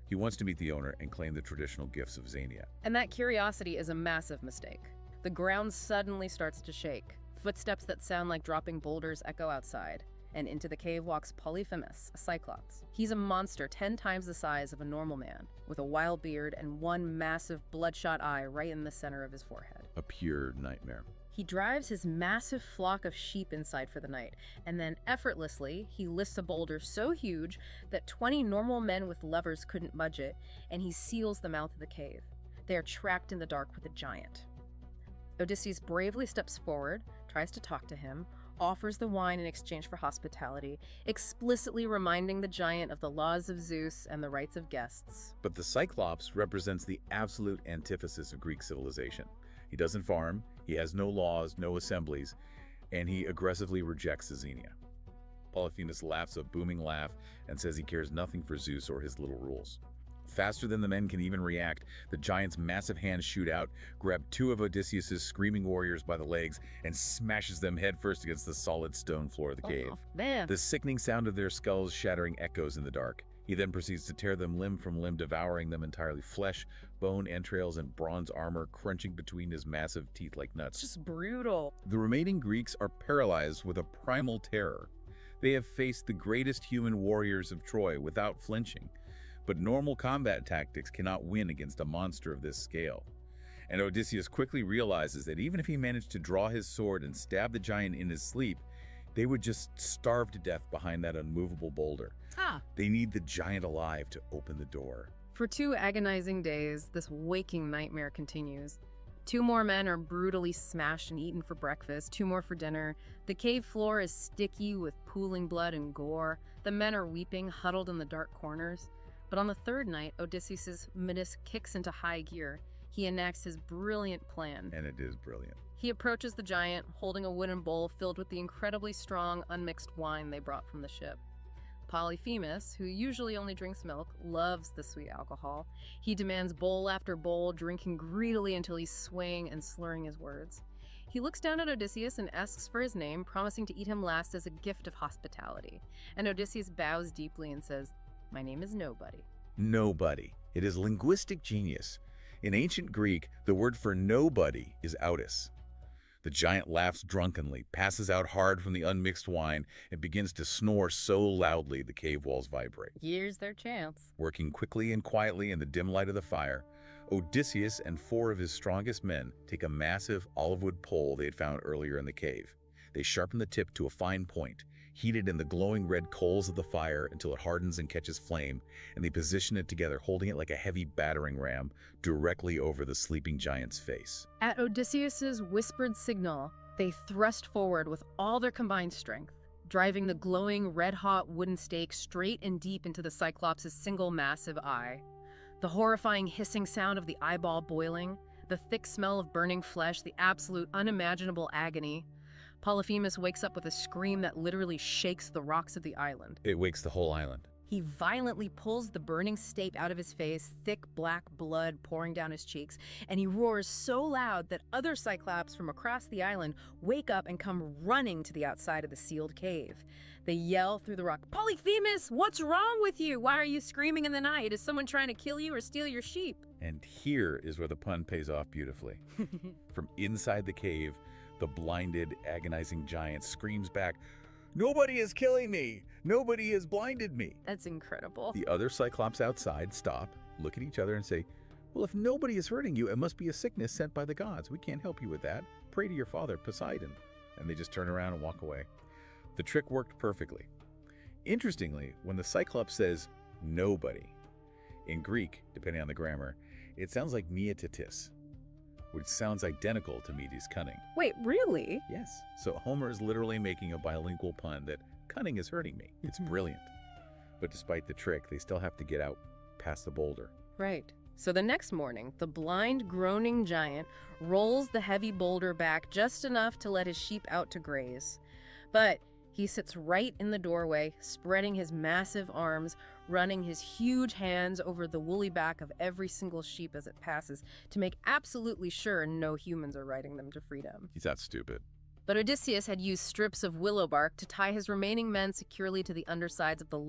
[SPEAKER 1] He wants to meet the owner and claim the traditional gifts of Xenia.
[SPEAKER 2] And that curiosity is a massive mistake. The ground suddenly starts to shake. Footsteps that sound like dropping boulders echo outside, and into the cave walks Polyphemus, a Cyclops. He's a monster 10 times the size of a normal man, with a wild beard and one massive bloodshot eye right in the center of his forehead.
[SPEAKER 1] A pure nightmare.
[SPEAKER 2] He drives his massive flock of sheep inside for the night, and then effortlessly, he lifts a boulder so huge that 20 normal men with levers couldn't budge it, and he seals the mouth of the cave. They are trapped in the dark with the giant. Odysseus bravely steps forward, tries to talk to him, offers the wine in exchange for hospitality, explicitly reminding the giant of the laws of Zeus and the rights of guests.
[SPEAKER 1] But the Cyclops represents the absolute antithesis of Greek civilization. He doesn't farm, he has no laws, no assemblies, and he aggressively rejects Xenia. Polyphemus laughs a booming laugh and says he cares nothing for Zeus or his little rules. Faster than the men can even react, the giant's massive hands shoot out, grab 2 of Odysseus's screaming warriors by the legs, and smashes them headfirst against the solid stone floor of the cave.
[SPEAKER 2] Oh, man.
[SPEAKER 1] The sickening sound of their skulls shattering echoes in the dark. He then proceeds to tear them limb from limb, devouring them entirely, flesh, bone, entrails, and bronze armor crunching between his massive teeth like nuts.
[SPEAKER 2] Just brutal.
[SPEAKER 1] The remaining Greeks are paralyzed with a primal terror. They have faced the greatest human warriors of Troy without flinching. But normal combat tactics cannot win against a monster of this scale. And Odysseus quickly realizes that even if he managed to draw his sword and stab the giant in his sleep, they would just starve to death behind that unmovable boulder. They need the giant alive to open the door.
[SPEAKER 2] For 2 agonizing days, this waking nightmare continues. 2 more men are brutally smashed and eaten for breakfast, 2 more for dinner. The cave floor is sticky with pooling blood and gore. The men are weeping, huddled in the dark corners. But on the 3rd night, Odysseus' menace kicks into high gear. He enacts his brilliant plan.
[SPEAKER 1] And it is brilliant.
[SPEAKER 2] He approaches the giant, holding a wooden bowl filled with the incredibly strong, unmixed wine they brought from the ship. Polyphemus, who usually only drinks milk, loves the sweet alcohol. He demands bowl after bowl, drinking greedily until he's swaying and slurring his words. He looks down at Odysseus and asks for his name, promising to eat him last as a gift of hospitality. And Odysseus bows deeply and says, "My name is Nobody."
[SPEAKER 1] Nobody. It is linguistic genius. In ancient Greek, the word for nobody is outis. The giant laughs drunkenly, passes out hard from the unmixed wine, and begins to snore so loudly the cave walls vibrate.
[SPEAKER 2] Here's their chance.
[SPEAKER 1] Working quickly and quietly in the dim light of the fire, Odysseus and 4 of his strongest men take a massive olive wood pole they had found earlier in the cave. They sharpen the tip to a fine point, heat it in the glowing red coals of the fire until it hardens and catches flame, and they position it together, holding it like a heavy battering ram directly over the sleeping giant's face.
[SPEAKER 2] At Odysseus's whispered signal, they thrust forward with all their combined strength, driving the glowing red-hot wooden stake straight and deep into the Cyclops' single massive eye. The horrifying hissing sound of the eyeball boiling, the thick smell of burning flesh, the absolute unimaginable agony. Polyphemus wakes up with a scream that literally shakes the rocks of the island.
[SPEAKER 1] It wakes the whole island.
[SPEAKER 2] He violently pulls the burning stake out of his face, thick black blood pouring down his cheeks, and he roars so loud that other Cyclops from across the island wake up and come running to the outside of the sealed cave. They yell through the rock, "Polyphemus, what's wrong with you? Why are you screaming in the night? Is someone trying to kill you or steal your sheep?"
[SPEAKER 1] And here is where the pun pays off beautifully. From inside the cave, the blinded, agonizing giant screams back, "Nobody is killing me! Nobody has blinded me!"
[SPEAKER 2] That's incredible.
[SPEAKER 1] The other Cyclops outside stop, look at each other and say, "Well, if nobody is hurting you, it must be a sickness sent by the gods. We can't help you with that. Pray to your father, Poseidon." And they just turn around and walk away. The trick worked perfectly. Interestingly, when the Cyclops says, Nobody. In Greek, depending on the grammar, it sounds like mietitis, which sounds identical to Medes' cunning.
[SPEAKER 2] Wait, really?
[SPEAKER 1] Yes. So Homer is literally making a bilingual pun that cunning is hurting me. It's brilliant. But despite the trick, they still have to get out past the boulder.
[SPEAKER 2] Right. So the next morning, the blind, groaning giant rolls the heavy boulder back just enough to let his sheep out to graze. But he sits right in the doorway, spreading his massive arms, running his huge hands over the woolly back of every single sheep as it passes to make absolutely sure no humans are riding them to freedom.
[SPEAKER 1] He's that stupid.
[SPEAKER 2] But Odysseus had used strips of willow bark to tie his remaining men securely to the undersides of the